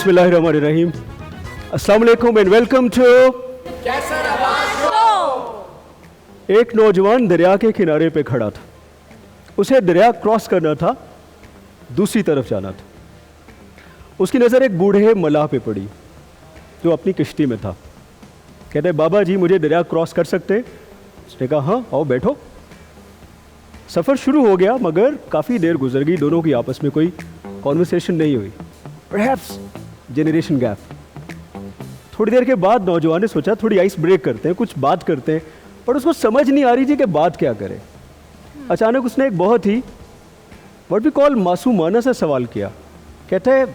बिस्मिल्लाहिर्रहमानिर्रहीम। अस्सलाम वालेकुम एंड वेलकम टू एक नौजवान दरिया के किनारे पे खड़ा था। उसे दरिया क्रॉस करना था, दूसरी तरफ जाना था। उसकी नज़र एक बूढ़े मलाह पे पड़ी जो अपनी किश्ती में था। कहते बाबा जी मुझे दरिया क्रॉस कर सकते? उसने कहा हाँ आओ बैठो। सफ़र शुरू हो गया मगर काफ़ी देर गुजर गई, दोनों की आपस में कोई कॉन्वर्सेशन नहीं हुई। Perhaps generation gap. थोड़ी देर के बाद नौजवान ने सोचा थोड़ी आइस ब्रेक करते हैं, कुछ बात करते हैं, पर उसको समझ नहीं आ रही थी कि बात क्या करे। अचानक उसने एक बहुत ही व्हाट वी कॉल मासूमाना सा सवाल किया। कहता है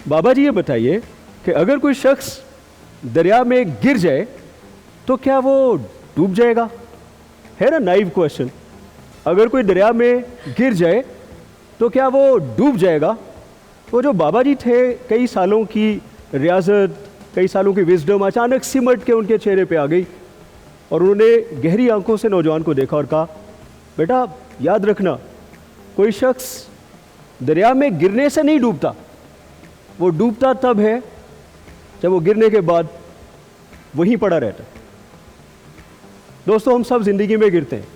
बाबा जी ये बताइए कि अगर कोई शख्स दरिया में गिर जाए तो क्या वो डूब जाएगा? है ना नाइव क्वेश्चन। अगर कोई दरिया में गिर जाए तो क्या वो डूब जाएगा? वो जो बाबा जी थे, कई सालों की रियाजत, कई सालों की विजडम अचानक सिमट के उनके चेहरे पे आ गई और उन्होंने गहरी आंखों से नौजवान को देखा और कहा बेटा याद रखना, कोई शख्स दरिया में गिरने से नहीं डूबता, वो डूबता तब है जब वो गिरने के बाद वहीं पड़ा रहता है। दोस्तों हम सब जिंदगी में गिरते हैं,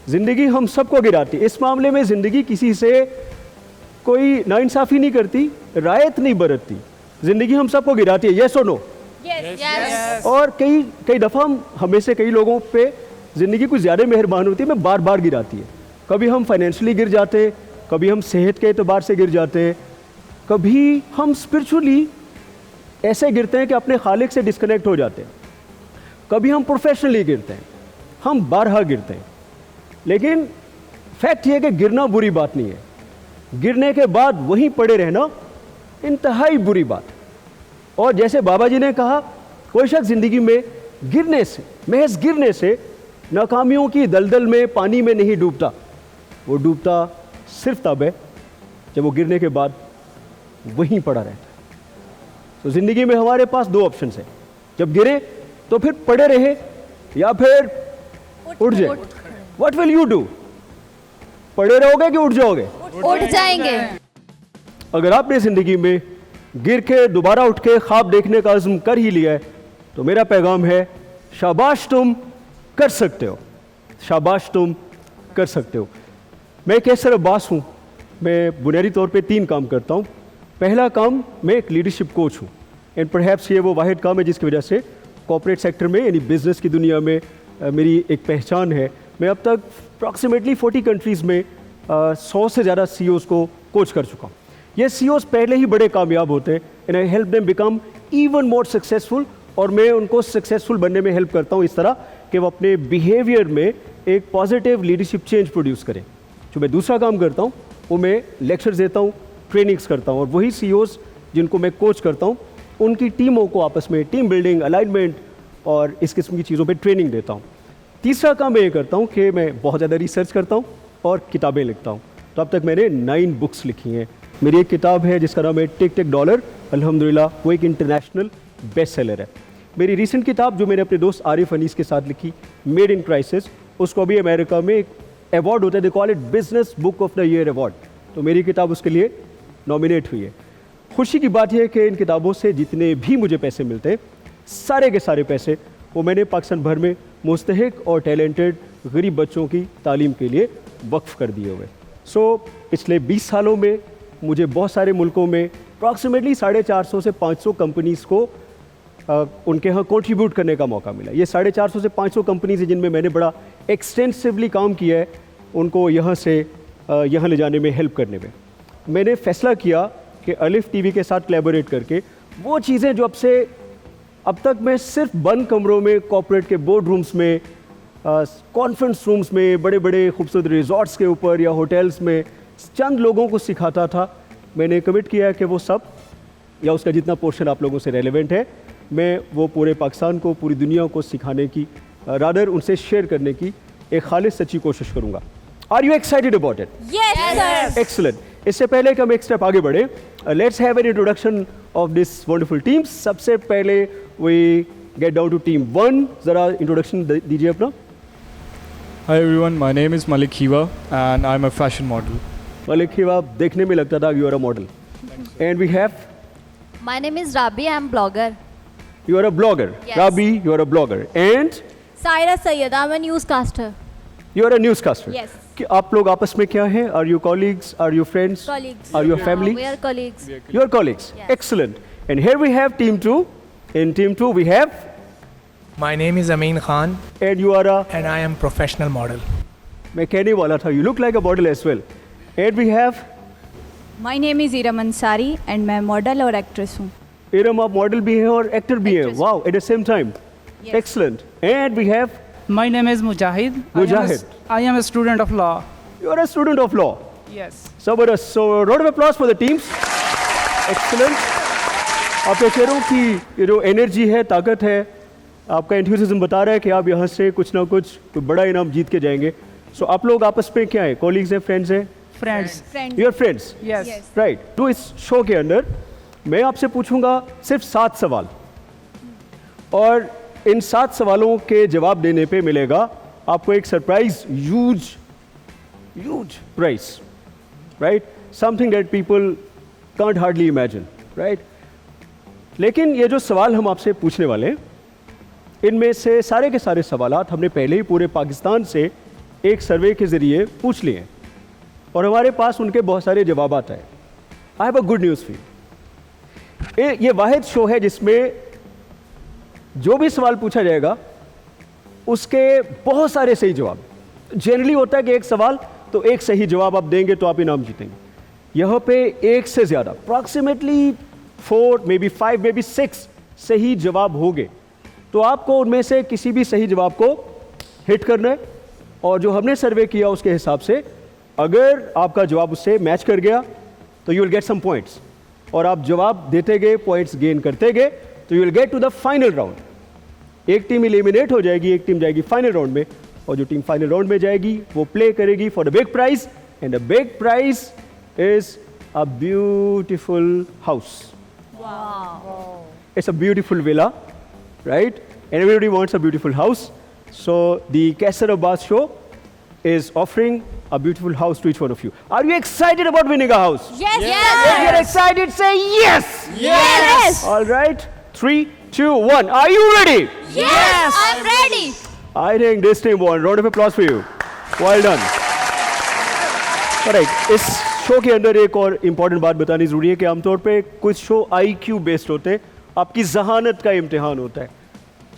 जिंदगी हम सबको गिराती है। इस मामले में जिंदगी किसी से कोई नाइंसाफी नहीं करती, रायत नहीं बरतती। जिंदगी हम सबको गिराती है, यस और नो? Yes. और कई दफ़ा हमें से कई लोगों पे ज़िंदगी कुछ ज़्यादा मेहरबान होती है, मैं बार बार गिराती है। कभी हम फाइनेंशियली गिर जाते हैं, कभी हम सेहत के एतबार से गिर जाते हैं, कभी हम स्पिरिचुअली ऐसे गिरते हैं कि अपने खालिक से डिस्कनेक्ट हो जाते हैं, कभी हम प्रोफेशनली गिरते हैं, हम बारहा गिरते हैं। लेकिन फैक्ट ये है कि गिरना बुरी बात नहीं है, गिरने के बाद वहीं पड़े रहना इंतहाई बुरी बात। और जैसे बाबा जी ने कहा कोई शख्स ज़िंदगी में गिरने से, महज गिरने से, नाकामियों की दलदल में पानी में नहीं डूबता, वो डूबता सिर्फ तब है जब वो गिरने के बाद वहीं पड़ा रहता है। तो ज़िंदगी में हमारे पास दो ऑप्शंस हैं, जब गिरे तो फिर पड़े रहे या फिर उठ जाए। What will you do? पड़े रहोगे कि उठ जाओगे? उठ जाएंगे। अगर आपने ज़िंदगी में गिर के दोबारा उठ के ख्वाब देखने का अज़्म कर ही लिया है तो मेरा पैगाम है शाबाश तुम कर सकते हो, शाबाश तुम कर सकते हो। मैं कैसर अब्बास हूँ। मैं बुनियादी तौर पे 3 काम करता हूँ। पहला काम, मैं एक लीडरशिप कोच हूँ एंड परहैप्स ये वो वाहिद काम है जिसकी वजह से कॉर्पोरेट सेक्टर में यानी बिज़नेस की दुनिया में मेरी एक पहचान है। मैं अब तक अप्रॉक्सीमेटली 40 कंट्रीज़ में 100 से ज़्यादा CEOs को कोच कर चुका हूँ। ये CEOs पहले ही बड़े कामयाब होते हैं and I help them become even more successful, और मैं उनको सक्सेसफुल बनने में हेल्प करता हूँ इस तरह कि वो अपने बिहेवियर में एक पॉजिटिव लीडरशिप चेंज प्रोड्यूस करें। जो मैं दूसरा काम करता हूँ वो मैं लेक्चर्स देता हूँ, ट्रेनिंग्स करता हूँ, और वही CEOs जिनको मैं कोच करता हूँ उनकी टीमों को आपस में टीम बिल्डिंग, अलाइनमेंट और इस किस्म की चीज़ों पर ट्रेनिंग देता हूँ। तीसरा काम मैं ये करता हूँ कि मैं बहुत ज़्यादा रिसर्च करता हूँ और किताबें लिखता हूँ। तो अब तक मैंने 9 बुक्स लिखी हैं। मेरी एक किताब है जिसका नाम है टिक टिक डॉलर, अल्हम्दुलिल्लाह वो एक इंटरनेशनल बेस्ट सेलर है। मेरी रीसेंट किताब जो मैंने अपने दोस्त आरिफ अनीस के साथ लिखी, मेड इन क्राइसिस, उसको अभी अमेरिका में एक अवार्ड होता है, they call it business book of the year award, तो मेरी किताब उसके लिए नॉमिनेट हुई है। खुशी की बात यह है कि इन किताबों से जितने भी मुझे पैसे मिलते हैं, सारे के सारे पैसे वो मैंने पाकिस्तान भर में मुस्तहिक और टैलेंटेड गरीब बच्चों की तालीम के लिए वक्फ कर दिए हुए। पिछले 20 सालों में मुझे बहुत सारे मुल्कों में अप्रॉक्सीमेटली 450 से 500 कंपनीज़ को उनके यहाँ कंट्रीब्यूट करने का मौका मिला। ये 450 से 500 कंपनीज़ हैं जिनमें मैंने बड़ा एक्सटेंसिवली काम किया है, उनको यहाँ से यहाँ ले जाने में, हेल्प करने में। मैंने फ़ैसला किया कि अलिफ टीवी के साथ कोलैबोरेट करके वो चीज़ें जो अब तक मैं सिर्फ बंद कमरों में, कॉर्पोरेट के बोर्ड रूम्स में, कॉन्फ्रेंस रूम्स में, बड़े बड़े खूबसूरत रिजॉर्ट्स के ऊपर या होटल्स में चंद लोगों को सिखाता था, मैंने कमिट किया है कि वो सब या उसका जितना पोर्शन आप लोगों से रेलेवेंट है, मैं वो पूरे पाकिस्तान को, पूरी दुनिया को सिखाने की, रादर उनसे शेयर करने की एक खालिस सच्ची कोशिश करूँगा। Are you excited about it? Yes, sir. Excellent. इससे पहले कि हम एक स्टेप आगे बढ़े, let's have an introduction of this wonderful teams. सबसे पहले we get down to team 1. जरा इंट्रोडक्शन दीजिए अपना. Hi everyone, my name is Malik Hiwa and I'm a fashion model. Malik हिवा, देखने में लगता था you are a model. And we have My name is Rabi. I am blogger. You are a blogger. Yes. Rabi, you are a blogger. And Saira Sayyed. I am a newscaster. You are a newscaster. Yes. कि आप लोग आपस में क्या हैं? Are you colleagues? Are you friends? Colleagues. Are you a family? We are colleagues. You are colleagues. Yes. Excellent. And here we have team 2. In team 2 we have, My name is Amin Khan and you are a, and I am professional model. मैं कहने वाला था, you look like a model as well. And we have, my name is Iram Ansari and मैं model और actress हूँ. इरम, आप model भी हैं और एक्टर भी हैं. Actress. Wow, at the same time. Yes. Excellent. And we have, My name is Mujahid. Mujahid. I am a student of law. you are a student of law. Yes. Zabardast. So round of applause for the teams. Excellent. आप कह रहा हूँ कि ये जो energy है, ताकत है, आपका एंथुसियाज्म बता रहा है कि आप यहाँ से कुछ ना कुछ कोई बड़ा इनाम जीत के जाएंगे. सो आप लोग आपस में क्या है? कॉलीग्स हैं, फ्रेंड्स हैं? Friends. Friend. You are friends. Yes. Right. तो इस शो के अंदर मैं आपसे पूछूंगा सिर्फ 7 सवाल, और इन 7 सवालों के जवाब देने पे मिलेगा आपको एक surprise huge price. Right. Something that people can't hardly imagine. Right. लेकिन ये जो सवाल हम आपसे पूछने वाले हैं, इनमें से सारे के सारे सवालात हमने पहले ही पूरे पाकिस्तान से एक सर्वे के ज़रिए पूछ लिए हैं, और हमारे पास उनके बहुत सारे जवाब आते हैं. I have a good news for you. ये वाहिद शो है जिसमें जो भी सवाल पूछा जाएगा उसके बहुत सारे सही जवाब. जनरली होता है कि एक सवाल तो एक सही जवाब आप देंगे तो आप इनाम जीतेंगे. यहाँ पे एक से ज़्यादा, approximately 4 may be 5 may be 6 सही जवाब होंगे, तो आपको उनमें से किसी भी सही जवाब को हिट करना है. और जो हमने सर्वे किया उसके हिसाब से अगर आपका जवाब उससे मैच कर गया तो you will get some points, और आप जवाब देते गए, पॉइंट्स गेन करते गए, तो you will get to the final round. एक टीम एलिमिनेट हो जाएगी, एक टीम जाएगी फाइनल राउंड में, और जो टीम फाइनल राउंड में जाएगी वो प्ले करेगी for the big prize. And the big prize is a beautiful house. It's a beautiful villa, right? And everybody wants a beautiful house. So the Kaisar Abbas show is offering a beautiful house to each one of you. Are you excited about winning a house? Yes, If you're excited, say yes. Yes. All right. 3, 2, 1. Are you ready? Yes. I'm ready. I think this team won. Round of applause for you. Well done. All right. इस show के अंदर एक और important बात बतानी ज़रूरी है कि आमतौर पे कुछ शो IQ बेस्ड होते हैं, आपकी जहानत का इम्तिहान होता है.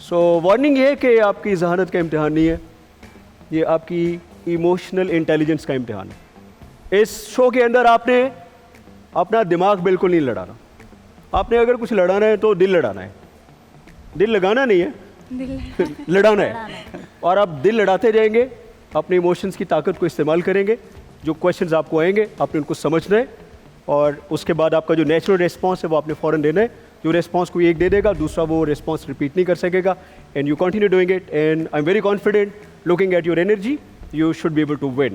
सो वार्निंग ये है कि आपकी जहानत का इम्तिहान नहीं है, ये आपकी इमोशनल इंटेलिजेंस का इम्तिहान है. इस शो के अंदर आपने अपना दिमाग बिल्कुल नहीं लड़ाना. आपने अगर कुछ लड़ाना है तो दिल लड़ाना है. दिल लगाना नहीं है, लड़ाना है. और आप दिल लड़ाते जाएंगे, अपने इमोशंस की ताकत को इस्तेमाल करेंगे. जो क्वेश्चंस आपको आएंगे आपने उनको समझना है, और उसके बाद आपका जो नेचुरल रिस्पॉन्स है वो आपने फ़ौरन देना है. जो रिस्पॉन्स कोई एक दे देगा, दूसरा वो रिस्पॉन्स रिपीट नहीं कर सकेगा. And you continue doing it, and I am very confident, looking at your energy, you should be able to win.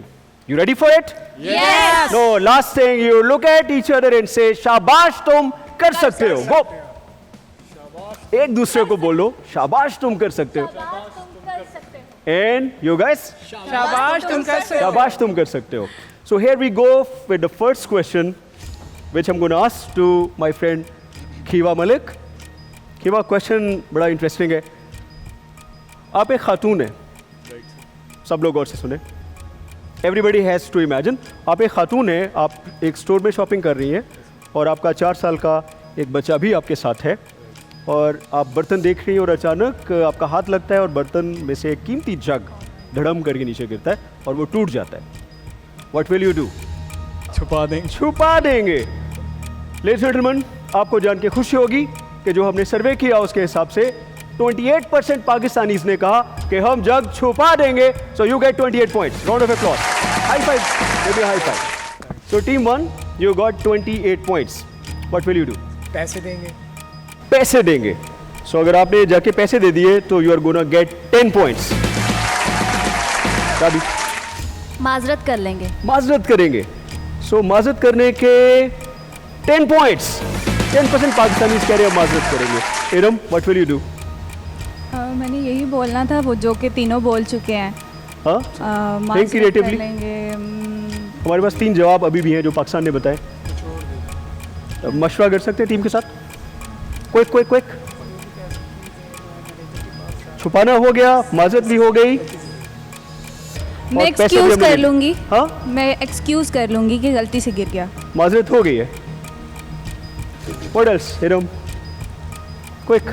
You ready for it? Yes. No, last thing, you look at each other and say, शाबाश तुम कर सकते हो. Go. एक दूसरे को बोलो, शाबाश तुम कर सकते हो. And you guys, शाबाश तुम कैसे? शाबाश तुम कर सकते हो. So here we go with the first question, which I'm going to ask to my friend Khiwa Malik. Khiwa, question बड़ा इंटरेस्टिंग है. आप एक खातून है, सब लोग गौर से सुने. Everybody has to imagine. आप एक खातून है, आप एक स्टोर में शॉपिंग कर रही हैं, और आपका 4 साल का एक बच्चा भी आपके साथ है, और आप बर्तन देख रही हैं, और अचानक आपका हाथ लगता है और बर्तन में से एक कीमती जग धड़म करके नीचे गिरता है और वो टूट जाता है. What will you do? छुपा देंगे. छुपा देंगे. लेडीज एंड जेंटलमैन, आपको जान के खुशी होगी कि जो हमने सर्वे किया उसके हिसाब से 28% पाकिस्तानीज ने कहा कि हम जग छुपा देंगे. So you get 28 points. Round of applause. High five. Baby hi five. So team 1, you got 28 points. What will you do? पैसे देंगे. पैसे देंगे. सो अगर आपने जाके पैसे दे दिए तो you are gonna get 10 points. माजरत कर लेंगे। माजरत करेंगे। सो माजरत करने के 10 पॉइंट्स। 10% पाकिस्तानीज कह रहे हैं माजरत करेंगे। Iram, what will you do? मैंने यही बोलना था, वो जो कि तीनों बोल चुके हैं। हाँ, माजरत creatively. कर लेंगे। हमारे पास 3 जवाब अभी भी हैं जो पाकिस्तान ने बताए। अब मशवरा कर सकते हैं टीम के साथ। Quick quick quick. छुपाना हो गया, माजरत भी हो गई। मैं और पैसे भी एक्सक्यूज हमने कर ले- लूँगी। हाँ, मैं एक्सक्यूज कर लूँगी कि गलती से गिर गया। माजरत हो गई है। What else? Iram, quick.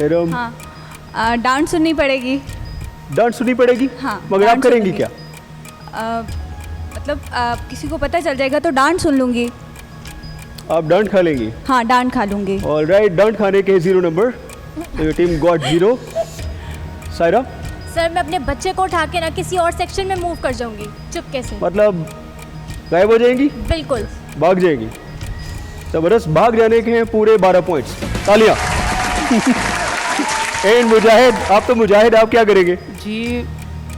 Iram, हाँ, डांट सुननी पड़ेगी। डांट सुननी पड़ेगी। हाँ, मगर आप डांट करेंगी सुनूंगी। क्या? मतलब किसी को पता चल जाएगा तो डांट सुन लूँगी। आप डांट खा लेंगी। हाँ, डांट खा लूँगी। ऑलराइट, डांट खाने के 0 नंबर। तो your team got 0। Saira, sir मैं अपने बच्चे को उठा के ना किसी और सेक्शन में मूव कर जाऊंगी चुपके से। मतलब गायब हो जाएंगी, बिल्कुल। भाग जाएंगी। जबरदस्त, भाग जाने के हैं पूरे 12 पॉइंट्स। तालियां। एंड मुजाहिद, आप तो मुजाहिद, आप क्या करेंगे? जी,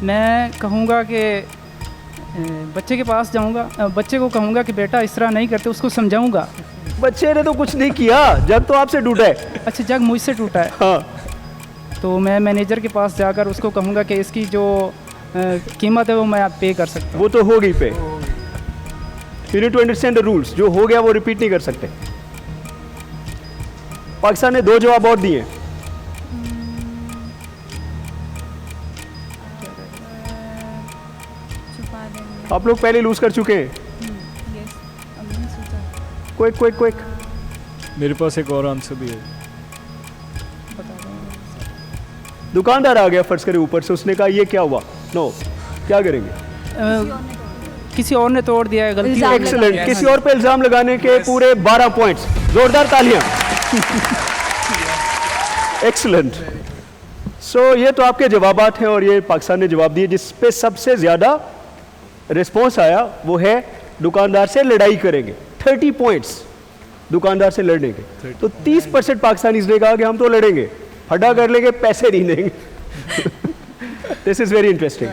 मैं कहूँगा कि बच्चे के पास जाऊँगा, बच्चे को कहूँगा कि बेटा इस तरह नहीं करते, उसको समझाऊँगा। बच्चे ने तो कुछ नहीं किया, जग तो आपसे टूटा है। अच्छा, जग मुझसे टूटा है, हाँ, तो मैं मैनेजर के पास जाकर उसको कहूँगा कि इसकी जो कीमत है वो मैं आप पे कर सकता वो तो हो गई पे। You need to understand the rules. जो हो गया वो रिपीट नहीं कर सकते। पाकिस्तान ने 2 जवाब और दिए। छुपा देंगे। आप लोग पहले लूज कर चुके हैं। यस, अब मैंने सोचा। Quick quick quick. मेरे पास एक और आंसर भी है। दुकानदार आ गया फर्ज करे ऊपर से, उसने कहा ये क्या हुआ? नो, क्या करेंगे? किसी और ने तोड़ दिया है, गलती इल्जाम हो गई। एक्सीलेंट। किसी और पे इल्जाम लगाने के पूरे 12 पॉइंट्स। जोरदार तालियां। एक्सीलेंट। सो ये तो आपके जवाबात हैं और ये पाकिस्तान ने जवाब दिए। जिस पे सबसे ज़्यादा रिस्पॉन्स आया वो है दुकानदार से लड़ाई करेंगे। 30 पॉइंट्स दुकानदार से लड़ने के। तो 30% पाकिस्तानीज ने कहा कि हम तो लड़ेंगे, फटा कर लेंगे, पैसे नहीं देंगे। This is very interesting.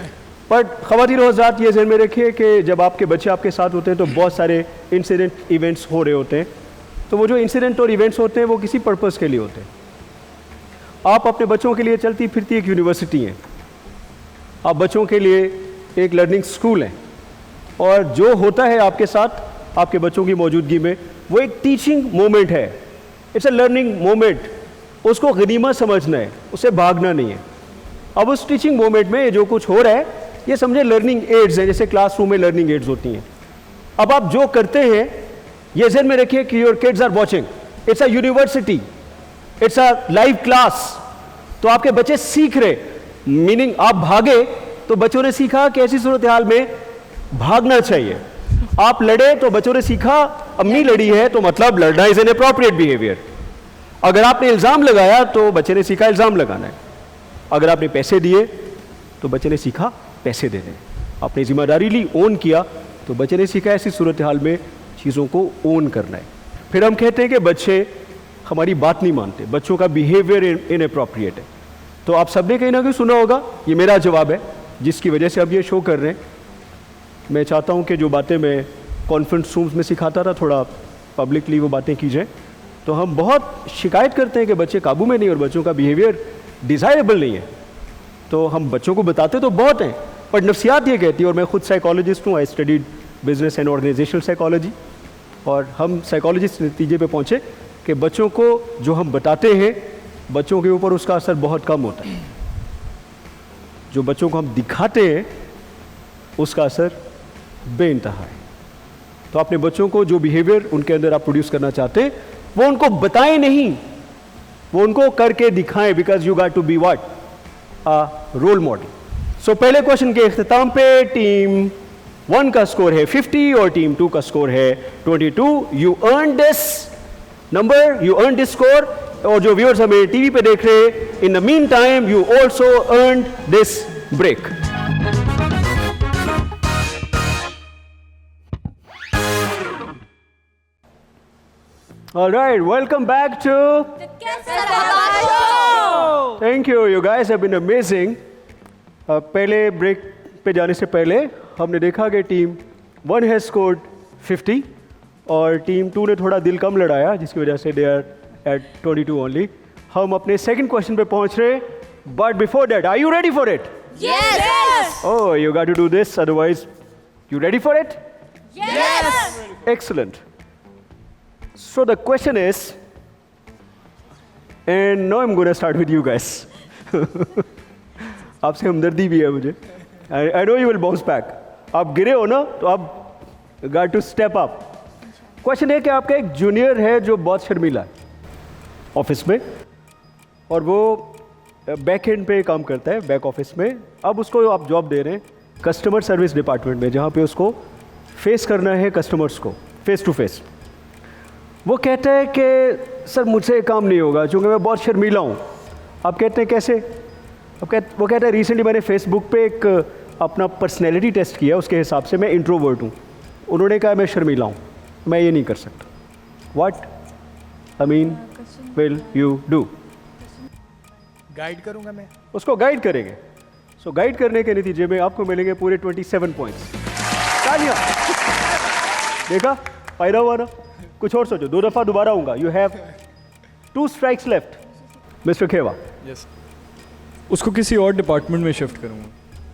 But ख़वातीन और हज़रात, ये ज़हन में रखिए कि जब आपके बच्चे आपके साथ होते हैं तो बहुत सारे इंसिडेंट इवेंट्स हो रहे होते हैं। तो वो जो इंसिडेंट और इवेंट्स होते हैं वो किसी पर्पज़ के लिए होते हैं। आप अपने बच्चों के लिए चलती फिरती एक यूनिवर्सिटी हैं, आप बच्चों के लिए एक लर्निंग स्कूल हैं, और जो होता है आपके साथ आपके बच्चों की मौजूदगी में वो एक टीचिंग मोमेंट है। It's a learning moment. उसको गनीमत समझना है, उसे भागना नहीं है। अब उस टीचिंग मोमेंट में जो कुछ हो रहा है ये समझे लर्निंग एड्स हैं, जैसे क्लासरूम में लर्निंग एड्स होती हैं। अब आप जो करते हैं ये ज़हन में रखिए कि your kids are watching. It's a university, it's a live class. तो आपके बच्चे सीख रहे, मीनिंग आप भागे तो बच्चों ने सीखा कि ऐसी सूरत हाल में भागना चाहिए। आप लड़े तो बच्चों ने सीखा अम्मी लड़ी है तो मतलब लड़ना इज एन अप्रोप्रिएट बिहेवियर। अगर आपने इल्ज़ाम लगाया तो बच्चे ने सीखा इल्ज़ाम लगाना है। अगर आपने पैसे दिए तो बच्चे ने सीखा पैसे देने। आपने जिम्मेदारी ली, ओन किया, तो बच्चे ने सीखा ऐसी सूरत हाल में चीज़ों को ओन करना है। फिर हम कहते हैं कि बच्चे हमारी बात नहीं मानते, बच्चों का बिहेवियर इनअप्रोप्रिएट है। तो आप सबने कहीं ना कहीं सुना होगा, ये मेरा जवाब है जिसकी वजह से अब ये शो कर रहे हैं। मैं चाहता हूँ कि जो बातें मैं कॉन्फ्रेंस रूम्स में सिखाता था थोड़ा पब्लिकली वो बातें की जाएँ। तो हम बहुत शिकायत करते हैं कि बच्चे काबू में नहीं और बच्चों का बिहेवियर डिज़ायरेबल नहीं है। तो हम बच्चों को बताते तो बहुत हैं, पर नफ्सियात ये कहती है, और मैं खुद साइकोलॉजिस्ट हूँ, I studied business and organisational psychology, और हम साइकोलॉजिस्ट नतीजे पे पहुँचे कि बच्चों को जो हम बताते हैं बच्चों के ऊपर उसका असर बहुत कम होता है। जो बच्चों को हम दिखाते हैं उसका असर बेइंतहा है। तो अपने बच्चों को जो बिहेवियर उनके अंदर आप प्रोड्यूस करना चाहते हैं वो उनको बताएं नहीं, वो उनको करके दिखाएं, because you got to be what, a role model. So पहले क्वेश्चन के इख्तिताम पे टीम 1 का स्कोर है 50 और टीम 2 का स्कोर है 22। You earn this number, you earn this score. और जो व्यूअर्स हमें टीवी पे देख रहे हैं, in the meantime you also earn this break. All right, welcome back to. Thank you, you guys have been amazing. पहले break पे जाने से पहले हमने देखा कि टीम 1 हैज़ स्कोर्ड 50 और टीम 2 ने थोड़ा दिल कम लड़ाया जिसकी वजह से दे आर एट 22 ओनली। हम अपने सेकंड क्वेश्चन पे पहुंच रहे हैं, but before that are you ready for it? Yes. Oh, you got to do this, otherwise, you ready for it? Yes. Excellent. So the question is, and now I'm going to start with you guys. आपसे हमदर्दी भी है मुझे. I know you will bounce back. आप गिरे हो ना, तो आप got to step up. Question है कि आपका एक जूनियर है जो बहुत शर्मीला है ऑफिस में, और वो बैक एंड पे काम करता है, बैक ऑफिस में। अब उसको आप जॉब दे रहे हैं कस्टमर सर्विस डिपार्टमेंट में, जहाँ पे उसको फेस करना है कस्टमर्स को फेस टू फेस। वो कहता है कि सर मुझसे ये काम नहीं होगा क्योंकि मैं बहुत शर्मीला हूँ। आप कहते हैं कैसे? वो कहता है रिसेंटली मैंने फेसबुक पे एक अपना पर्सनैलिटी टेस्ट किया, उसके हिसाब से मैं इंट्रोवर्ट हूँ। उन्होंने कहा मैं शर्मीला हूँ, मैं ये नहीं कर सकता। What I mean will you do? Guide करूंगा मैं। उसको गाइड करेंगे। सो गाइड करने के नतीजे में आपको मिलेंगे पूरे 27 पॉइंट्स। तालियां। देखा, फायदा हुआ ना? कुछ और सोचो, 2 दफ़ा दोबारा आऊँगा। You have 2 strikes left. Mr Khewa, yes, उसको किसी और डिपार्टमेंट में शिफ्ट करूँगा,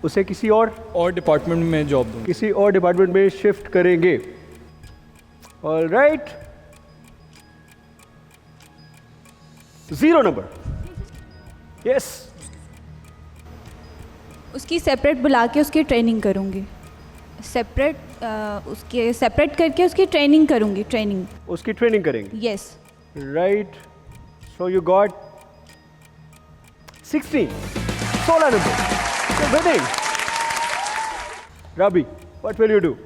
उसे किसी और डिपार्टमेंट में जॉब दूँगा। किसी और डिपार्टमेंट में शिफ्ट करेंगे। All right, 0 number. यस, उसकी सेपरेट बुला के उसकी ट्रेनिंग करूँगी। उसके सेपरेट करके उसकी ट्रेनिंग करूँगी। ट्रेनिंग उसकी ट्रेनिंग करेंगे। Yes. Right, so you got 16 number. Winning. Rabi, what will you do?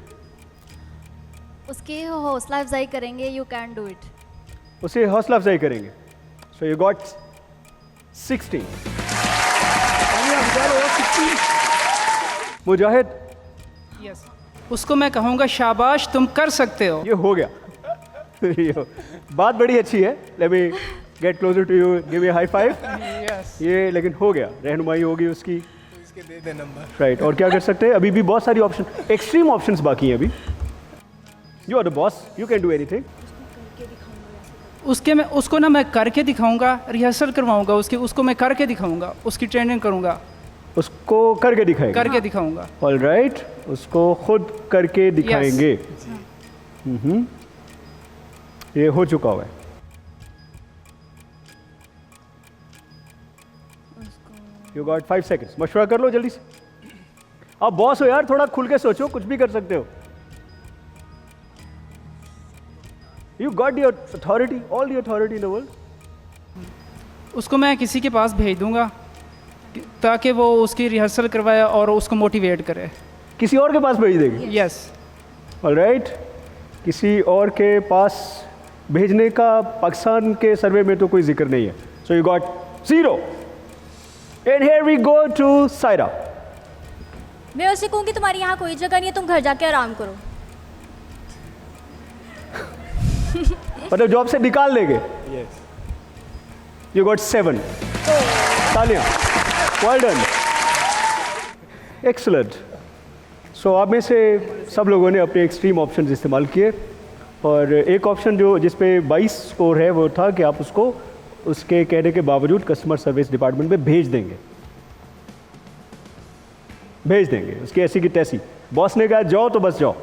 उसकी हौसला अफजाई करेंगे, यू कैन डू इट। उसे हौसला अफजाई करेंगे। सो यू गॉट 16। मुजाहिद, यस, उसको मैं कहूँगा शाबाश तुम कर सकते हो। ये हो गया। ये बात बड़ी अच्छी है। Let me get closer to you, give me high five. Yes, ये लेकिन हो गया, रहनुमाई होगी उसकी। इसके दे दे नंबर। राइट, और क्या कर सकते हैं? अभी भी बहुत सारी ऑप्शन, एक्सट्रीम ऑप्शंस बाकी हैं अभी। You are the boss, you can do anything. उसको ना मैं करके दिखाऊंगा, रिहर्सल करवाऊंगा उसको मैं करके दिखाऊंगा, उसकी ट्रेनिंग करूंगा, उसको करके दिखाएंगे। करके दिखाऊंगा। ऑल राइट, उसको खुद करके दिखाएंगे। ये हो चुका हुआ है। You got 5 seconds. मशवरा कर लो जल्दी से। आप बॉस हो यार, थोड़ा खुल के सोचो, कुछ भी कर सकते हो। You got your authority, all the authority in the world. उसको मैं किसी के पास भेज दूंगा ताकि वो उसकी रिहर्सल करवाए और उसको मोटिवेट करे। किसी और के पास भेज देंगे। यस। ऑल राइट, किसी और के पास भेजने का पाकिस्तान के सर्वे में तो कोई जिक्र नहीं है। So you got 0। And here we go to Saira. मैं उसे कहूँगी तुम्हारी यहाँ कोई जगह नहीं है, तुम घर जाके आराम करो। मतलब जॉब से निकाल देंगे। You got 7। तालियां, वेल डन, एक्सलेंट। सो आप में से सब लोगों ने अपने एक्सट्रीम ऑप्शंस इस्तेमाल किए, और एक ऑप्शन जो जिस पे 22 स्कोर है वो था कि आप उसको उसके कहने के बावजूद कस्टमर सर्विस डिपार्टमेंट में भेज देंगे। उसकी ऐसी की तैसी। बॉस ने कहा जाओ तो बस जाओ,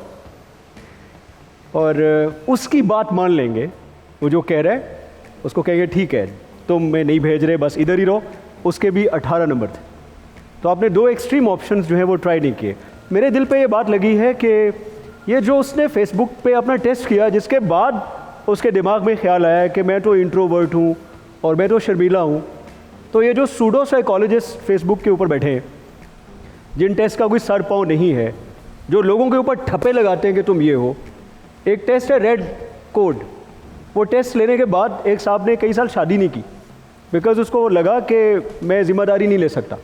और उसकी बात मान लेंगे। वो जो कह रहा है उसको कहेंगे ठीक है तुम मैं नहीं भेज रहे, बस इधर ही रहो। उसके भी 18 नंबर थे। तो आपने 2 एक्सट्रीम ऑप्शंस जो है वो ट्राई नहीं किए। मेरे दिल पे ये बात लगी है कि ये जो उसने फेसबुक पे अपना टेस्ट किया, जिसके बाद उसके दिमाग में ख्याल आया कि मैं तो इंट्रोवर्ट हूँ और मैं तो शर्मीला हूँ, तो ये जो सूडो साइकोलॉजिस्ट फेसबुक के ऊपर बैठे हैं, जिन टेस्ट का कोई सर पाँव नहीं है, जो लोगों के ऊपर ठप्पे लगाते हैं कि तुम ये हो। एक टेस्ट है रेड कोड। वो टेस्ट लेने के बाद एक साहब ने कई साल शादी नहीं की बिकॉज उसको लगा कि मैं ज़िम्मेदारी नहीं ले सकता।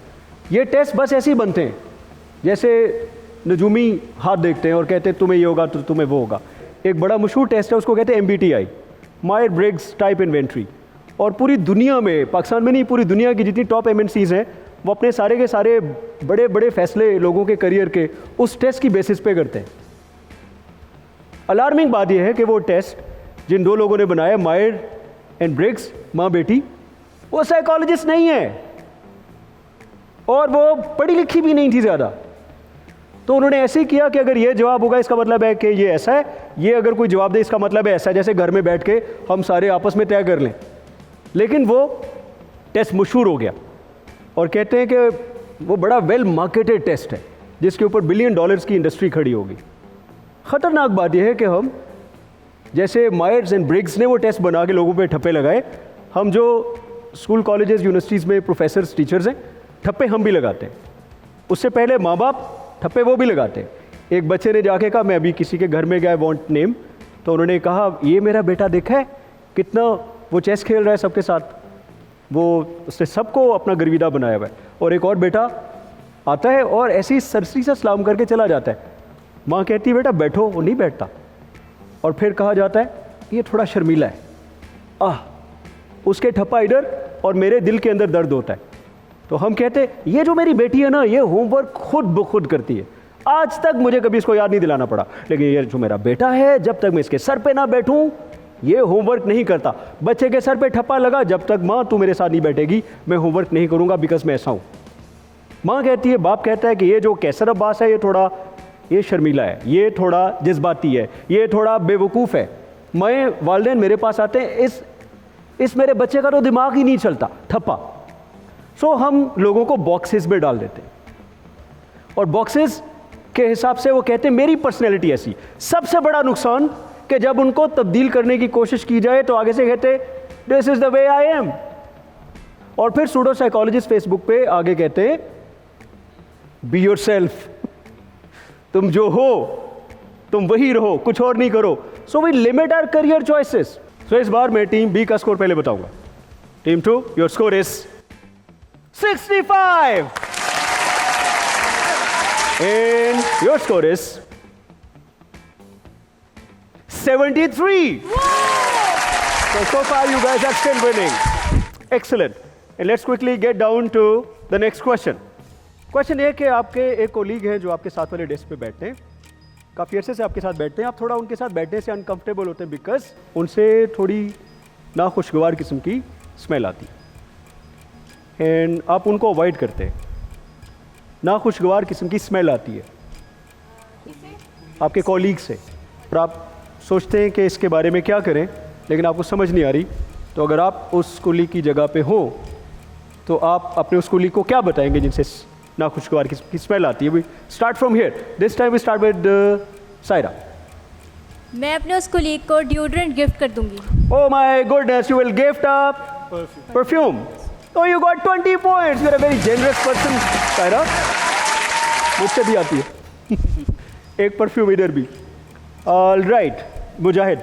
ये टेस्ट बस ऐसे ही बनते हैं जैसे नजूमी हाथ देखते हैं और कहते हैं तुम्हें ये होगा तो तुम्हें वो होगा। एक बड़ा मशहूर टेस्ट है, उसको कहते हैं MBTI, मायर ब्रिग्स टाइप इन्वेंट्री। और पूरी दुनिया में, पाकिस्तान में नहीं, पूरी दुनिया की जितनी टॉप MNCs हैं वो अपने सारे के सारे बड़े बड़े फैसले लोगों के करियर के उस टेस्ट की बेसिस पे करते हैं। अलार्मिंग बात यह है कि वो टेस्ट जिन दो लोगों ने बनाया, मायर एंड ब्रिग्स, माँ बेटी, वो साइकोलॉजिस्ट नहीं है और वो पढ़ी लिखी भी नहीं थी ज़्यादा। तो उन्होंने ऐसे ही किया कि अगर ये जवाब होगा इसका मतलब है कि ये ऐसा है, ये अगर कोई जवाब दे इसका मतलब है ऐसा है, जैसे घर में बैठ के हम सारे आपस में तय कर लें। लेकिन वो टेस्ट मशहूर हो गया और कहते हैं कि वो बड़ा वेल मार्केटेड टेस्ट है जिसके ऊपर $1 बिलियन की इंडस्ट्री खड़ी होगी। ख़तरनाक बात यह है कि हम जैसे मायर्स एंड ब्रिग्स ने वो टेस्ट बना के लोगों पे ठप्पे लगाए, हम जो स्कूल कॉलेजेस यूनिवर्सिटीज़ में प्रोफेसर्स टीचर्स हैं, ठप्पे हम भी लगाते हैं। उससे पहले माँ बाप ठप्पे वो भी लगाते हैं। एक बच्चे ने जाके कहा, मैं अभी किसी के घर में गया, वांट नेम, तो उन्होंने कहा ये मेरा बेटा देखा है कितना वो चेस खेल रहा है सबके साथ, वो उसने सबको अपना गर्विदा बनाया हुआ है। और एक और बेटा आता है और ऐसे ही सरसरी से सलाम करके चला जाता है। माँ कहती है बेटा बैठो, वो नहीं बैठता। और फिर कहा जाता है ये थोड़ा शर्मीला है। उसके ठप्पा इधर और मेरे दिल के अंदर दर्द होता है। तो हम कहते हैं ये जो मेरी बेटी है ना, ये होमवर्क खुद ब खुद करती है, आज तक मुझे कभी इसको याद नहीं दिलाना पड़ा। लेकिन ये जो मेरा बेटा है, जब तक मैं इसके सर पे ना बैठूं ये होमवर्क नहीं करता। बच्चे के सर पे ठप्पा लगा, जब तक माँ तू मेरे साथ नहीं बैठेगी मैं होमवर्क नहीं करूँगा, बिकॉज मैं ऐसा हूँ। माँ कहती है, बाप कहता है कि ये जो कैसर अब्बास है ये शर्मीला है, ये थोड़ा जज्बाती है, ये थोड़ा बेवकूफ़ है। मैं वालिदैन मेरे पास आते हैं, इस मेरे बच्चे का तो दिमाग ही नहीं चलता, ठप्पा। सो हम लोगों को बॉक्सेस में डाल देते हैं और बॉक्सेस के हिसाब से वो कहते हैं मेरी पर्सनैलिटी ऐसी। सबसे बड़ा नुकसान कि जब उनको तब्दील करने की कोशिश की जाए तो आगे से कहते this is the way I am. और फिर सूडो साइकोलॉजिस्ट फेसबुक पे आगे कहते हैं बी योरसेल्फ, तुम जो हो तुम वही रहो, कुछ और नहीं करो। So we limit our career choices. So इस बार मैं टीम बी का स्कोर पहले बताऊंगा। Team 2, your score is 65 and your score is 73. So far you guys are still winning. Excellent. And let's quickly get down to the next question. Question ये कि आपके एक कोलीग हैं जो आपके साथ वाले डेस्क पे बैठते हैं, काफ़ी अरसे से आपके साथ बैठते हैं, आप थोड़ा उनके साथ बैठने से अनकंफर्टेबल होते हैं बिकॉज उनसे थोड़ी नाखुशगवार किस्म की स्मेल आती है एंड आप उनको अवॉइड करते हैं। नाखुशगवार किस्म की स्मेल आती है आपके कॉलीग से और आप सोचते हैं कि इसके बारे में क्या करें, लेकिन आपको समझ नहीं आ रही। तो अगर आप उस कुली की जगह पे हो तो आप अपने उस कुली को क्या बताएंगे जिनसे नाखुशगवार की स्मेल आती है? We start from here, this time we start with Saira. मैं अपने उस कोलीग को डिओड्रेंट गिफ्ट कर दूंगी। Oh my goodness, you will gift a perfume. Oh, you got 20 points. You're a very generous person, Saira. मुझसे भी आती है एक परफ्यूम इधर भी। All right, मुजाहिद।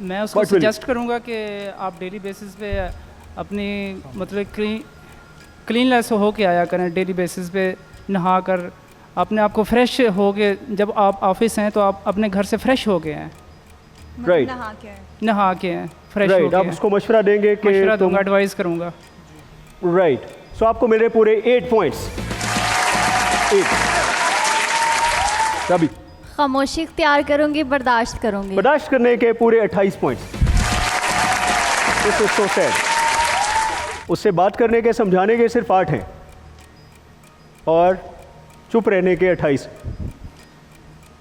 मैं उसको What will सजेस्ट करूंगा कि आप डेली बेसिस पे अपनी मतलब क्लीनलेस हो के आया करें, डेली बेसिस पे नहा कर अपने आप को फ्रेश हो के, जब आप ऑफिस हैं तो आप अपने घर से फ्रेश हो गए हैं, Right. नहा के हैं, फ्रेश हो Right, के आप हैं। उसको मशवरा देंगे कि मशवरा दूंगा, एडवाइस करूंगा। राइट। सो आपको मिल रहे पूरे 8 पॉइंट्स। 8 रबी। खामोशी इख्तियार करूंगी, बर्दाश्त करूंगी। बर्दाश्त करने के पूरे 28 points. This is so sad. उससे बात करने के, समझाने के सिर्फ 8 हैं और चुप रहने के 28।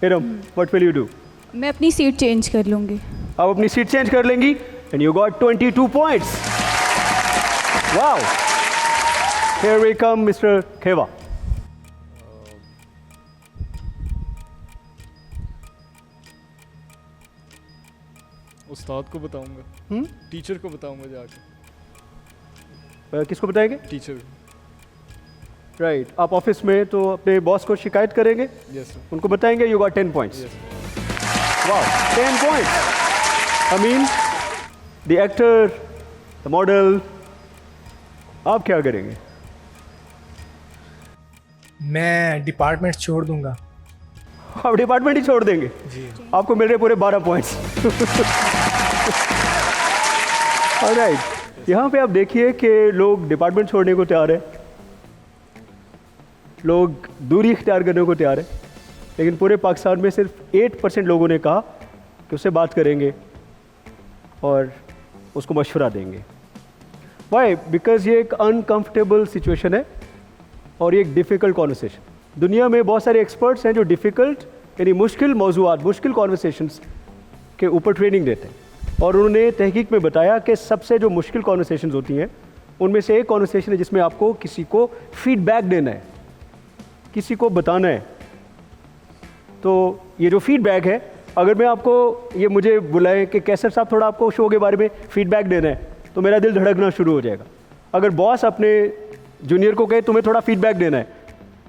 Iram, what will you do? मैं अपनी सीट चेंज कर लूँगी। आप अपनी सीट चेंज कर लेंगी and you got 22 points. Wow, here we come Mr Khewa. उस्ताद को बताऊंगा, टीचर को बताऊंगा जाके। किसको बताएंगे? टीचर। राइट, आप ऑफिस में तो अपने बॉस को शिकायत करेंगे, यस सर। उनको बताएंगे you got 10 points. Wow, 10 points. I mean the actor, the model, आप क्या करेंगे? मैं डिपार्टमेंट छोड़ दूंगा। आप डिपार्टमेंट ही छोड़ देंगे? जी। आपको मिल रहे पूरे 12 पॉइंट्स। ऑलराइट, यहाँ पे आप देखिए कि लोग डिपार्टमेंट छोड़ने को तैयार है, लोग दूरी इख्तियार करने को तैयार है, लेकिन पूरे पाकिस्तान में सिर्फ 8% लोगों ने कहा कि उससे बात करेंगे और उसको मशवरा देंगे। वाई? बिकॉज ये एक अनकंफर्टेबल सिचुएशन है और ये एक डिफ़िकल्ट कॉन्वर्सेशन। दुनिया में बहुत सारे एक्सपर्ट्स हैं जो डिफ़िकल्ट यानी मुश्किल मौज़ूआत, मुश्किल कॉन्वर्सेशंस के ऊपर ट्रेनिंग देते हैं, और उन्होंने तहकीक में बताया कि सबसे जो मुश्किल कॉन्वर्सेशंस होती हैं उनमें से एक कॉन्वर्सेशन है जिसमें आपको किसी को फीडबैक देना है, किसी को बताना है। तो ये जो फीडबैक है, अगर मैं आपको ये मुझे बुलाए कि कैसर साहब थोड़ा आपको शो के बारे में फीडबैक देना है, तो मेरा दिल धड़कना शुरू हो जाएगा। अगर बॉस अपने जूनियर को कहे तुम्हें थोड़ा फीडबैक देना है,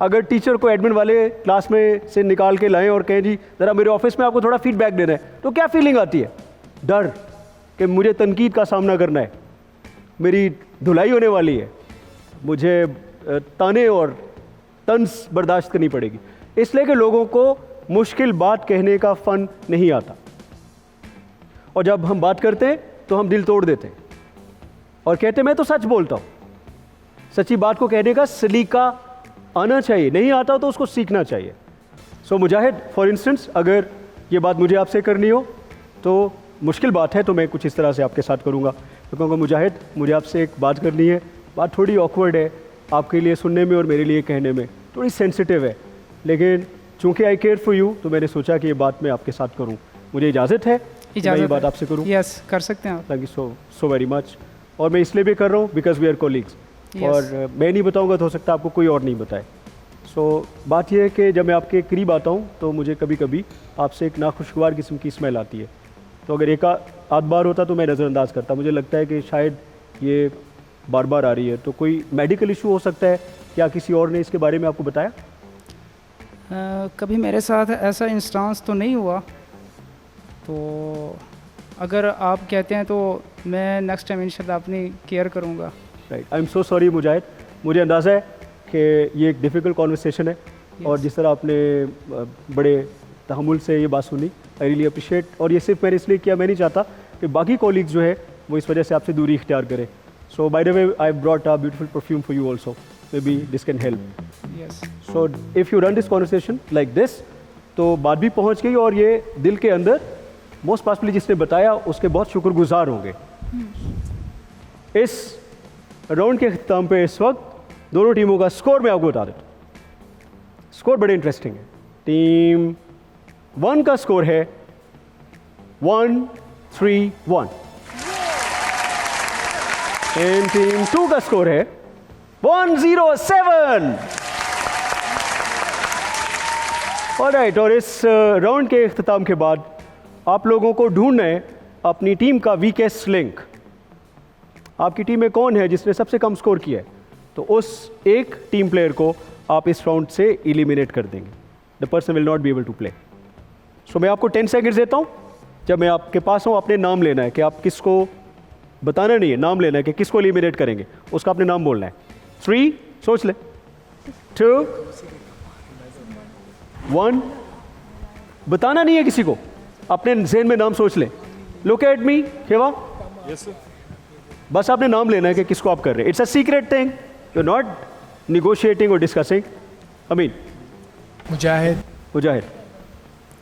अगर टीचर को एडमिन वाले क्लास में से निकाल के लाएं और कहें जी ज़रा मेरे ऑफिस में आपको थोड़ा फीडबैक देना है, तो क्या फीलिंग आती है? डर कि मुझे तनकीद का सामना करना है, मेरी धुलाई होने वाली है, मुझे ताने और तंज बर्दाश्त करनी पड़ेगी। इसलिए कि लोगों को मुश्किल बात कहने का फ़न नहीं आता, और जब हम बात करते हैं तो हम दिल तोड़ देते हैं और कहते हैं मैं तो सच बोलता हूँ। सच्ची बात को कहने का सलीका आना चाहिए, नहीं आता तो उसको सीखना चाहिए। सो मुजाहिद, फॉर इंस्टेंस, अगर ये बात मुझे आपसे करनी हो तो मुश्किल बात है तो मैं कुछ इस तरह से आपके साथ करूँगा। तो कहूँगा मुजाहिद मुझे आपसे एक बात करनी है, बात थोड़ी ऑकवर्ड है आपके लिए सुनने में और मेरे लिए कहने में, थोड़ी सेंसिटिव है, लेकिन चूँकि आई केयर फॉर यू तो मैंने सोचा कि ये बात मैं आपके साथ करूँ। मुझे इजाज़त है? मैं ये बात आपसे करूँ? यस, कर सकते हैं आप। Thank you so very much. और मैं इसलिए भी कर रहा हूँ बिकॉज वी आर कोलीग्स, और मैं नहीं बताऊँगा तो हो सकता है आपको कोई और नहीं बताए। सो बात यह है कि जब मैं आपके करीब आता हूँ तो मुझे कभी कभी आपसे एक नाखुशगवार किस्म की स्मेल आती है। तो अगर एक आध बार होता तो मैं नज़रअंदाज करता, मुझे लगता है कि शायद ये बार बार आ रही है, तो कोई मेडिकल इशू हो सकता है, क्या किसी और ने इसके बारे में आपको बताया? कभी मेरे साथ ऐसा इंस्टांस तो नहीं हुआ, तो अगर आप कहते हैं तो मैं नेक्स्ट टाइम इंशाल्लाह अपनी केयर करूँगा। Right, I am so sorry Mujahid, मुझे अंदाज़ा है कि ये एक डिफ़िकल्ट कॉन्वर्सेशन है, और जिस तरह आपने बड़े तहम्मुल से ये बात सुनी, आई रियली अप्रिशिएट। और ये सिर्फ मैंने इसलिए किया, मैं नहीं चाहता कि बाकी कॉलीग्स जो है वो इस वजह से आपसे दूरी इख्तियार करें। So by the way I brought a beautiful perfume for you also, maybe this can help. Yes, so if you run this conversation like this, तो बात भी पहुंच गई और ये दिल के अंदर मोस्ट पॉसिबली जिसने बताया उसके बहुत शुक्रगुजार होंगे। इस राउंड के अख्ताम पे इस वक्त दोनों टीमों का स्कोर मैं आपको बता देता हूँ। स्कोर बड़े इंटरेस्टिंग है। टीम 1 का स्कोर है 1-3-1, एंड टीम 2 का स्कोर है 1-0-7। ऑलराइट, और इस राउंड के अख्ताम के बाद आप लोगों को ढूंढना है अपनी टीम का वीकेस्ट लिंक। आपकी टीम में कौन है जिसने सबसे कम स्कोर किया है, तो उस एक टीम प्लेयर को आप इस राउंड से एलिमिनेट कर देंगे। The person will not be able to play. So मैं आपको 10 सेकंड्स देता हूँ। जब मैं आपके पास हूँ आपने नाम लेना है कि आप किसको, बताना नहीं है, नाम लेना है कि किसको एलिमिनेट करेंगे, उसका आपने नाम बोलना है। 3, सोच ले, 2, 1, बताना नहीं है किसी को, अपने ज़हन में नाम सोच ले। लुक एट मी केवा, यस सर। बस आपने नाम लेना है कि किसको आप कर रहे हैं। It's a secret thing, you not negotiating और डिस्कसिंग। अमीन, मुजाहिद, मुजाहिद,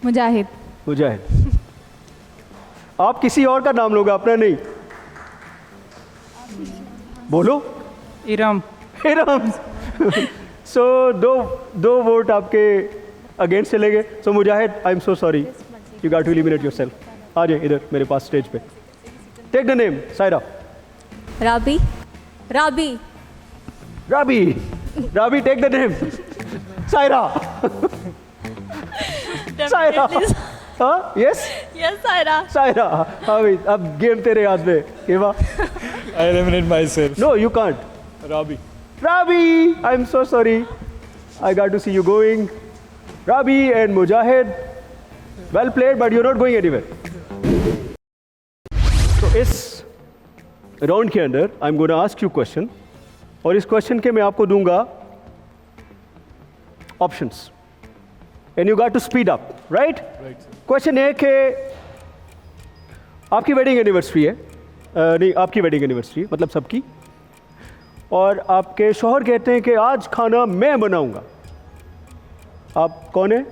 मुजाहिद, मुजाहिद। आप किसी और का नाम लोगे, अपना नहीं। बोलो। इरम। इरम। सो दो वोट आपके अगेंस्ट चले गए। So Mujahid, I am so sorry, you got to eliminate yourself. आ जाए इधर मेरे पास स्टेज पे। Take the name. Saira. Rabi. Rabi. Rabi. Rabi, take the name. Saira. Saira. हाँ, यस यस सायरा। सायरा। हाँ भाई, अब गेम तेरे हाथ में। केवा, I eliminate myself. No you can't. Rabi. Rabi, I'm so sorry. I got to see you going. Rabi and Mujahid, well played, but you're not going anywhere. तो इस राउंड के अंदर I'm going to ask you question, और इस question के मैं आपको दूंगा options, and you got to speed up, right? Right, sir. Question है कि आपकी वेडिंग एनिवर्सरी है, नहीं, आपकी वेडिंग एनिवर्सरी मतलब सबकी, और आपके शौहर कहते हैं कि आज खाना मैं बनाऊंगा। आप कौन है?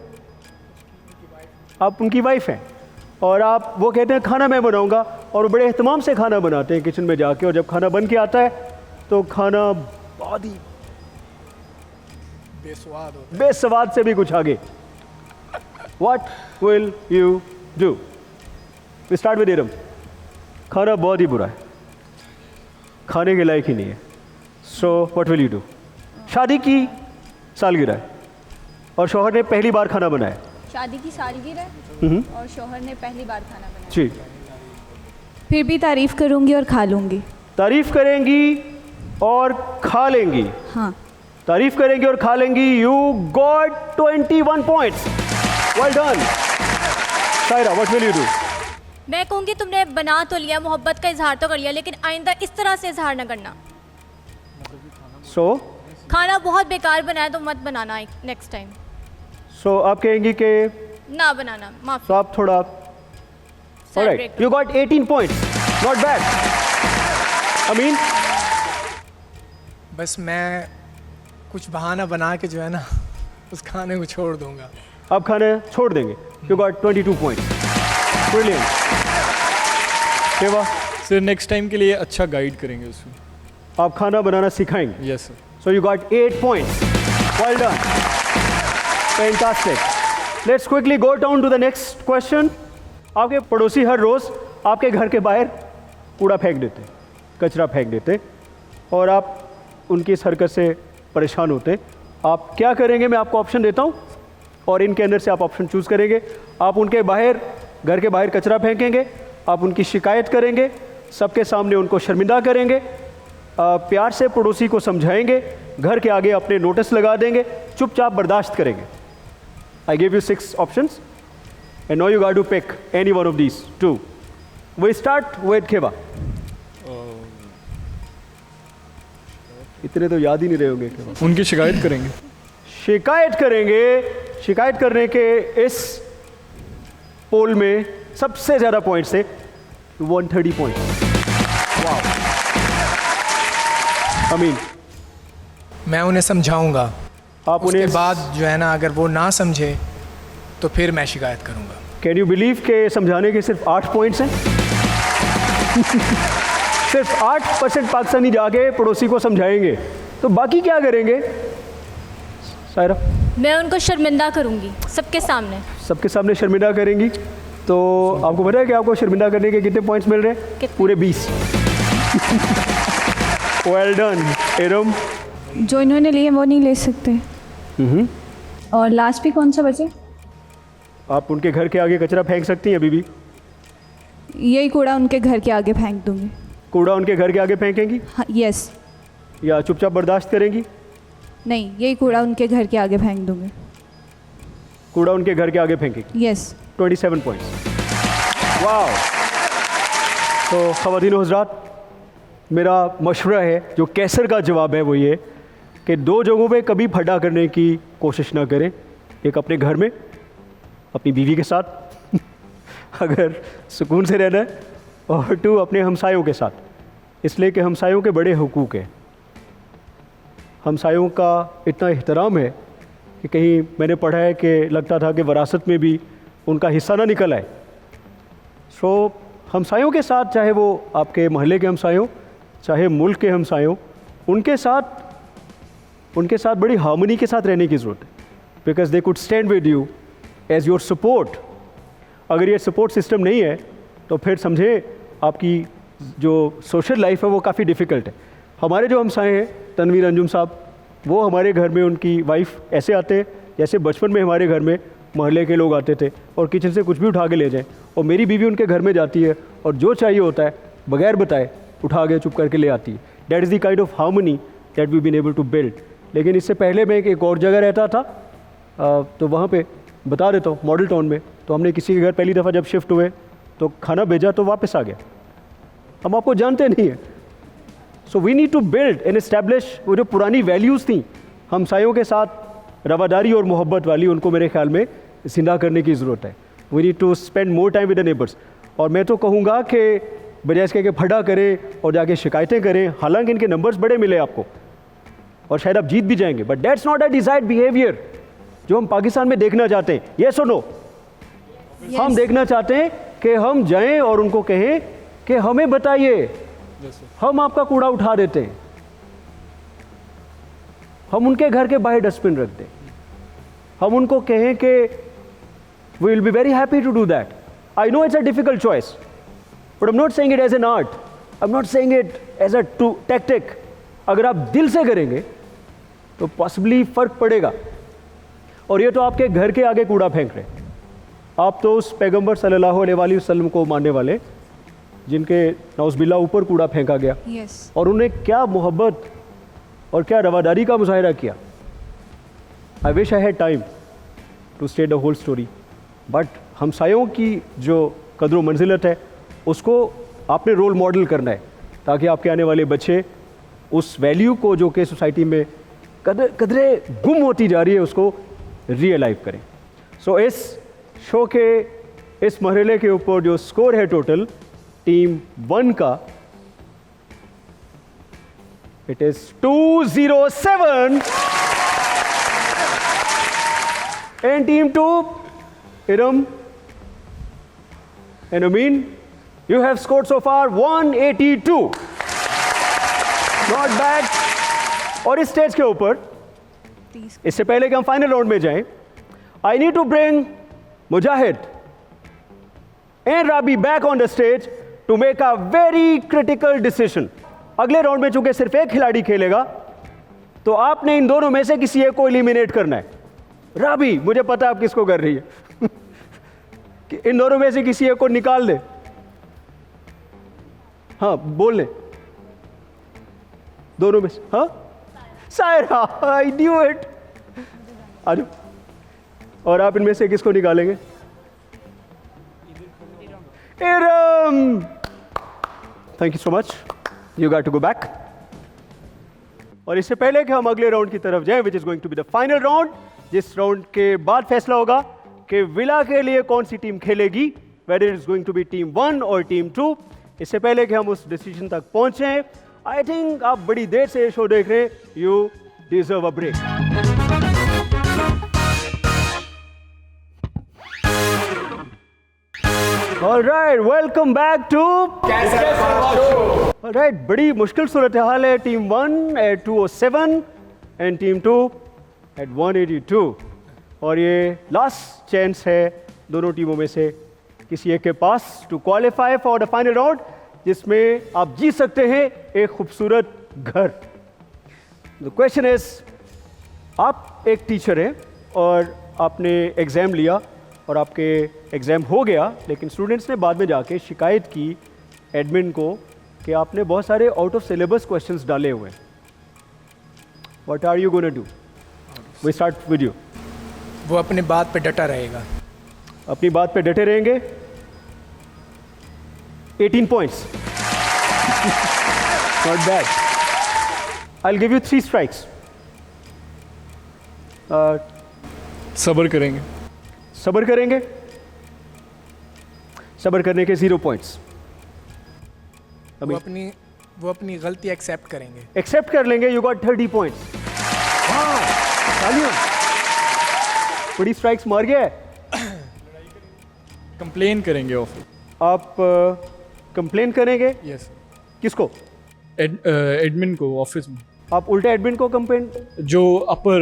आप उनकी वाइफ हैं, और आप वो कहते हैं खाना मैं बनाऊंगा, और वो बड़े एहतमाम से खाना बनाते हैं किचन में जाके, और जब खाना बन के आता है तो खाना बहुत ही बेस्वाद होता बेसवाद से भी कुछ आगे। What will you do? We start with Iram. खाना बहुत ही बुरा है, खाने के लायक ही नहीं है। So what will you do? शादी की सालगिरह है और शौहर ने पहली बार खाना बनाया। शादी की सालगिरह और शौहर ने पहली बार खाना बनाया। जी। फिर भी तारीफ़ करूँगी और खा लूँगी। तारीफ करेंगी और खा लेंगी। हाँ। तारीफ करेंगी और खा लेंगी। You got 21 points. Well done. Saira, what will you do? मैं कहूँगी तुमने बना तो लिया, मोहब्बत का इजहार तो कर लिया, लेकिन आइंदा इस तरह से इजहार ना करना। सो खाना बहुत बेकार बनाया तो मत बनाना नेक्स्ट टाइम। सो आप कहेंगी कि ना बनाना, माफ। तो आप थोड़ा alright. You got 18 points, not bad. Amin, बस मैं कुछ बहाना बना के जो है ना उस खाने को छोड़ दूंगा। आप खाना छोड़ देंगे। You got 22 points. ब्रिलियंट। केवा, सर नेक्स्ट टाइम के लिए अच्छा गाइड करेंगे उसमें। आप खाना बनाना सिखाएंगे। Yes sir. So you got 8 points. Well done. Fantastic. Let's quickly go down to the next question. आपके पड़ोसी हर रोज़ आपके घर के बाहर कूड़ा फेंक देते, कचरा फेंक देते, और आप उनकी इस हरकत से परेशान होते। आप क्या करेंगे? मैं आपको ऑप्शन देता हूँ और इनके अंदर से आप ऑप्शन चूज़ करेंगे। आप उनके बाहर, घर के बाहर कचरा फेंकेंगे, आप उनकी शिकायत करेंगे, सबके सामने उनको शर्मिंदा करेंगे, प्यार से पड़ोसी को समझाएंगे, घर के आगे अपने नोटिस लगा देंगे, चुपचाप बर्दाश्त करेंगे। I give you 6 options and now you got to pick any one of these 2। We start with खेबा। इतने तो याद ही नहीं रहे होंगे। खेबा, उनकी शिकायत करेंगे। शिकायत करेंगे। शिकायत करने के इस पोल में सबसे ज़्यादा पॉइंट्स है 130 पॉइंट। वाह। अमीन, मैं उन्हें समझाऊंगा। आप उसके उन्हें बाद जो है ना अगर वो ना समझे तो फिर मैं शिकायत करूंगा। कैन यू बिलीव के समझाने के सिर्फ 8 पॉइंट्स हैं? सिर्फ 8% पाकिस्तानी जाके पड़ोसी को समझाएंगे, तो बाकी क्या करेंगे? सायरा, मैं उनको शर्मिंदा करूँगी सबके सामने। सबके सामने शर्मिंदा करेंगी। तो आपको पता है कि आपको शर्मिंदा करने के कितने पॉइंट्स मिल रहे हैं? कितने? पूरे 20। Well done Iram. जो इन्होंने लिए वो नहीं ले सकते। और लास्ट भी कौन सा बचे? आप उनके घर के आगे कचरा फेंक सकती हैं अभी भी। यही कूड़ा उनके घर के आगे फेंक दूंगी। कूड़ा उनके घर के आगे फेंकेंगी हाँ, यस। या चुपचाप बर्दाश्त करेंगी? नहीं, यही कूड़ा उनके घर के आगे फेंक दूंगी। कूड़ा उनके घर के आगे फेंकेंगी। यस। 27 पॉइंट्स। वाह। तो ख़वातीन हज़रात, मेरा मशवरा है, जो कैसर का जवाब है वो ये कि 2 जगहों पे कभी फटा करने की कोशिश ना करें। एक अपने घर में अपनी बीवी के साथ अगर सुकून से रहना है, और 2 अपने हमसायों के साथ, इसलिए कि हमसायों के बड़े हुकूक हैं। हमसायों का इतना एहतराम है कि कहीं मैंने पढ़ा है कि लगता था कि वरासत में भी उनका हिस्सा ना निकल आए। सो हमसायों के साथ, चाहे वो आपके महल्ले के हमसायों, चाहे मुल्क के हमसायों, उनके साथ बड़ी हार्मनी के साथ रहने की ज़रूरत है। Because they could stand with you as your support. अगर ये सपोर्ट सिस्टम नहीं है तो फिर समझे आपकी जो सोशल लाइफ है वो काफ़ी डिफ़िकल्ट है। हमारे जो हमसाए हैं, तनवीर अंजुम साहब, वो हमारे घर में उनकी वाइफ ऐसे आते हैं जैसे बचपन में हमारे घर में महल्ले के लोग आते थे और किचन से कुछ भी उठा के ले जाएं। और मेरी बीवी उनके घर में जाती है और जो चाहिए होता है बगैर बताए उठा के चुप करके ले आती है। That is the kind of harmony that we been able to build. लेकिन इससे पहले मैं एक और जगह रहता था, तो वहाँ पे बता देता हूँ, मॉडल टाउन में, तो हमने किसी के घर पहली दफ़ा जब शिफ्ट हुए तो खाना भेजा तो वापस आ गया। हम आपको जानते नहीं हैं। So we need to build and establish वो जो पुरानी वैल्यूज़ थी हमसायों के साथ रवादारी और मोहब्बत वाली, उनको मेरे ख्याल में जिंदा करने की ज़रूरत है। We need to spend more time with the neighbours. और मैं तो कहूँगा कि बजाय इसके कि फटा करें और जाके शिकायतें करें, हालांकि इनके नंबर्स बड़े मिले आपको और शायद आप जीत भी जाएंगे, but that's not a desired behaviour जो हम पाकिस्तान में देखना चाहते हैं। यस और नो? हम देखना चाहते हैं कि हम जाएं और उनको कहें कि हमें बताइए, हम आपका कूड़ा उठा देते हैं, हम उनके घर के बाहर डस्टबिन रख दें, हम उनको कहें कि we will be very happy to do that. I know it's a difficult choice, but I am not saying it as an art, I am not saying it as a tactic. अगर आप दिल से करेंगे तो possibly फर्क पड़ेगा। और ये तो आपके घर के आगे कूड़ा फेंक रहे, आप तो उस पैगंबर सल्लल्लाहु अलैहि वसल्लम को मानने वाले जिनके नौज़बिल्ला ऊपर कूड़ा फेंका गया, और उन्हें क्या मोहब्बत और क्या रवादारी का मुजाहिरा किया। I wish I had time to stay the whole story, but हमसायों की जो कदर मंजिलत है उसको आपने रोल मॉडल करना है ताकि आपके आने वाले बच्चे उस वैल्यू को जो कि सोसाइटी में कदरे गुम होती जा रही है उसको रियलाइव करें। सो इस शो के इस मरहले के ऊपर जो स्कोर है टोटल टीम 1 का, it is 207 and team 2, Iram and Amin, you have scored so far 182. Not bad. और इस स्टेज के ऊपर, इससे पहले कि हम फाइनल राउंड में जाएं, I need to bring Mujahid and Rabi back on the stage to make a very critical decision. अगले राउंड में चूंकि सिर्फ एक खिलाड़ी खेलेगा तो आपने इन दोनों में से किसी एक को एलिमिनेट करना है। राबी, मुझे पता आप किसको कर रही है कि इन दोनों में से किसी एक को निकाल दे। हाँ, बोल ले, दोनों में से। हाँ, सायरा, आई न्यू इट। आ जाओ। और आप इनमें से किसको निकालेंगे? Iram, thank you so much, you got to go back. और इससे पहले कि हम अगले राउंड की तरफ जाएं, which is going to be the final round, जिस राउंड के बाद फैसला होगा कि विला के लिए कौन सी टीम खेलेगी, whether is going to be team 1 और टीम 2। इससे पहले कि हम उस डिसीजन तक पहुंचे, आई थिंक आप बड़ी देर से ये शो देख रहे हैं, you deserve a break. Alright, welcome back to alright. बड़ी मुश्किल सूरत हाल है, team 1 at 207 and team 2 at 182, और ये लास्ट चांस है दोनों टीमों में से किसी एक के पास to qualify for the final round, जिसमें आप जीत सकते हैं एक खूबसूरत घर। द क्वेश्चन इज, आप एक टीचर हैं और आपने एग्ज़ाम लिया और आपके एग्ज़ाम हो गया, लेकिन स्टूडेंट्स ने बाद में जाके शिकायत की एडमिन को कि आपने बहुत सारे आउट ऑफ सिलेबस क्वेश्चंस डाले हुए हैं। What are you gonna do? We start with you. वो अपने बात पे डटा रहेगा। अपनी बात पे डटे रहेंगे। 18 points. Not bad. I'll give you 3 strikes. सब्र करेंगे। सब्र करेंगे। सब्र करने के 0 points. वो अपनी गलती एक्सेप्ट करेंगे। एक्सेप्ट कर लेंगे। You got 30 points. हाँ, तालियां। बड़ी स्ट्राइक्स मार गया है। कंप्लेन करेंगे ऑफिस। आप कंप्लेन करेंगे? यस। किसको? एडमिन को, ऑफिस में। आप उल्टा एडमिन को कंप्लेन? जो अपर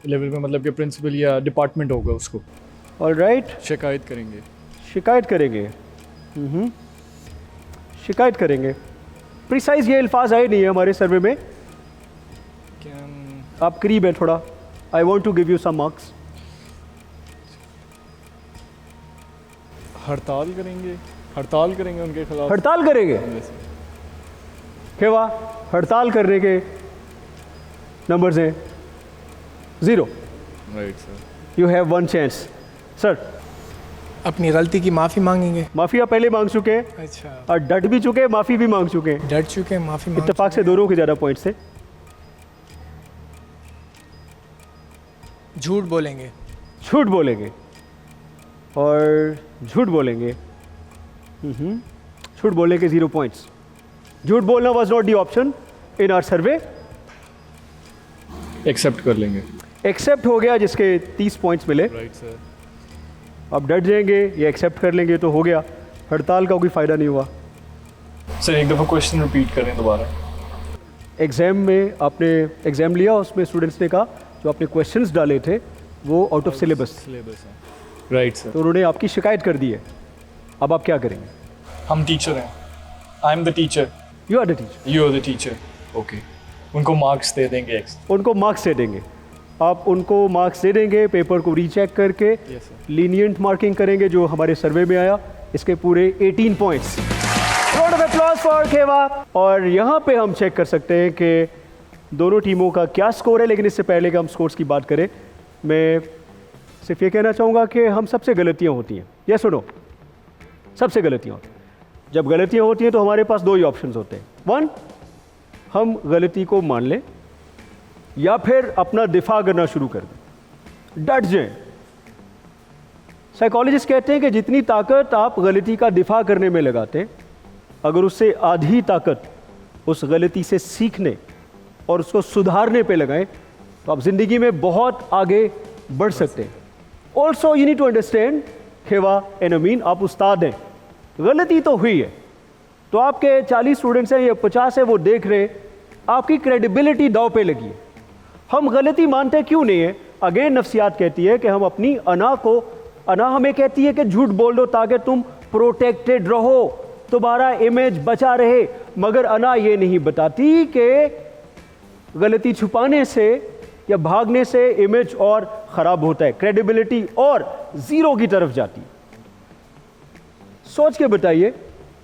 लेवल में, मतलब कि प्रिंसिपल या डिपार्टमेंट होगा उसको। ऑलराइट, शिकायत करेंगे। शिकायत करेंगे। शिकायत करेंगे। प्रिसाइज ये अल्फाज आए नहीं है हमारे सर्वे में। आप करीब हैं थोड़ा। I want to give you some marks. हड़ताल करेंगे। हड़ताल करेंगे उनके खिलाफ। हड़ताल करेंगे? क्या वाह, हड़ताल करने के नंबर्स हैं 0। Right sir. You have 1 chance. Sir, अपनी गलती की माफ़ी मांगेंगे। माफ़ी आप पहले मांग चुके हैं अच्छा। और डट भी चुके हैं, माफ़ी भी मांग चुके हैं। डट चुके हैं, माफ़ी मांग इत्तेफाक से दोनों के ज़्यादा पॉइंट्स थे। झूठ बोलेंगे। झूठ बोलेंगे और झूठ बोलेंगे। झूठ बोलने के 0 पॉइंट्स। झूठ बोलना was not the option in our survey. Accept कर लेंगे। एक्सेप्ट हो गया, जिसके 30 पॉइंट्स मिले। Right sir. अब डट जाएंगे या एक्सेप्ट कर लेंगे तो हो गया, हड़ताल का कोई फ़ायदा नहीं हुआ। सर एक दफ़ा क्वेश्चन रिपीट करें दोबारा। एग्ज़ाम में आपने एग्ज़ाम लिया, उसमें स्टूडेंट्स ने कहा जो आपने क्वेश्चंस डाले थे वो आउट ऑफ सिलेबस थे, राइट सर। तो उन्होंने आपकी शिकायत कर दी है। अब आप क्या करेंगे? हम टीचर हैं। I am the teacher, you are the teacher. You are the teacher. Okay, उनको मार्क्स दे देंगे एक्स। उनको मार्क्स दे देंगे। आप उनको मार्क्स दे देंगे, पेपर को रीचेक करके यस सर। लीनियंट मार्किंग करेंगे जो हमारे सर्वे में आया, इसके पूरे 18 points. Round of applause for Khewa. और यहाँ पे हम चेक कर सकते हैं कि दोनों टीमों का क्या स्कोर है, लेकिन इससे पहले कि हम स्कोर्स की बात करें, मैं सिर्फ ये कहना चाहूँगा कि हम सबसे गलतियाँ होती हैं। ये सुनो, सबसे गलतियाँ होती हैं। जब गलतियाँ होती हैं तो हमारे पास 2 ही ऑप्शंस होते हैं। 1, हम गलती को मान लें, या फिर अपना दिफा करना शुरू कर दें, डट जाएं। साइकोलॉजिस्ट कहते हैं कि जितनी ताकत आप गलती का दिफा करने में लगाते हैं, अगर उससे आधी ताकत उस गलती से सीखने और उसको सुधारने पे लगाएं तो आप ज़िंदगी में बहुत आगे बढ़ सकते हैं। Also you need to understand Khewa and Amin, आप उस्ताद हैं, गलती तो हुई है, तो आपके 40 स्टूडेंट्स हैं या 50 है, वो देख रहे, आपकी क्रेडिबिलिटी दांव पे लगी है। हम गलती मानते क्यों नहीं है? अगेन नफ्सियात कहती है कि हम अपनी अना हमें कहती है कि झूठ बोल दो ताकि तुम प्रोटेक्टेड रहो, तुम्हारा इमेज बचा रहे, मगर अना ये नहीं बताती कि गलती छुपाने से या भागने से इमेज और ख़राब होता है, क्रेडिबिलिटी और ज़ीरो की तरफ जाती है। सोच के बताइए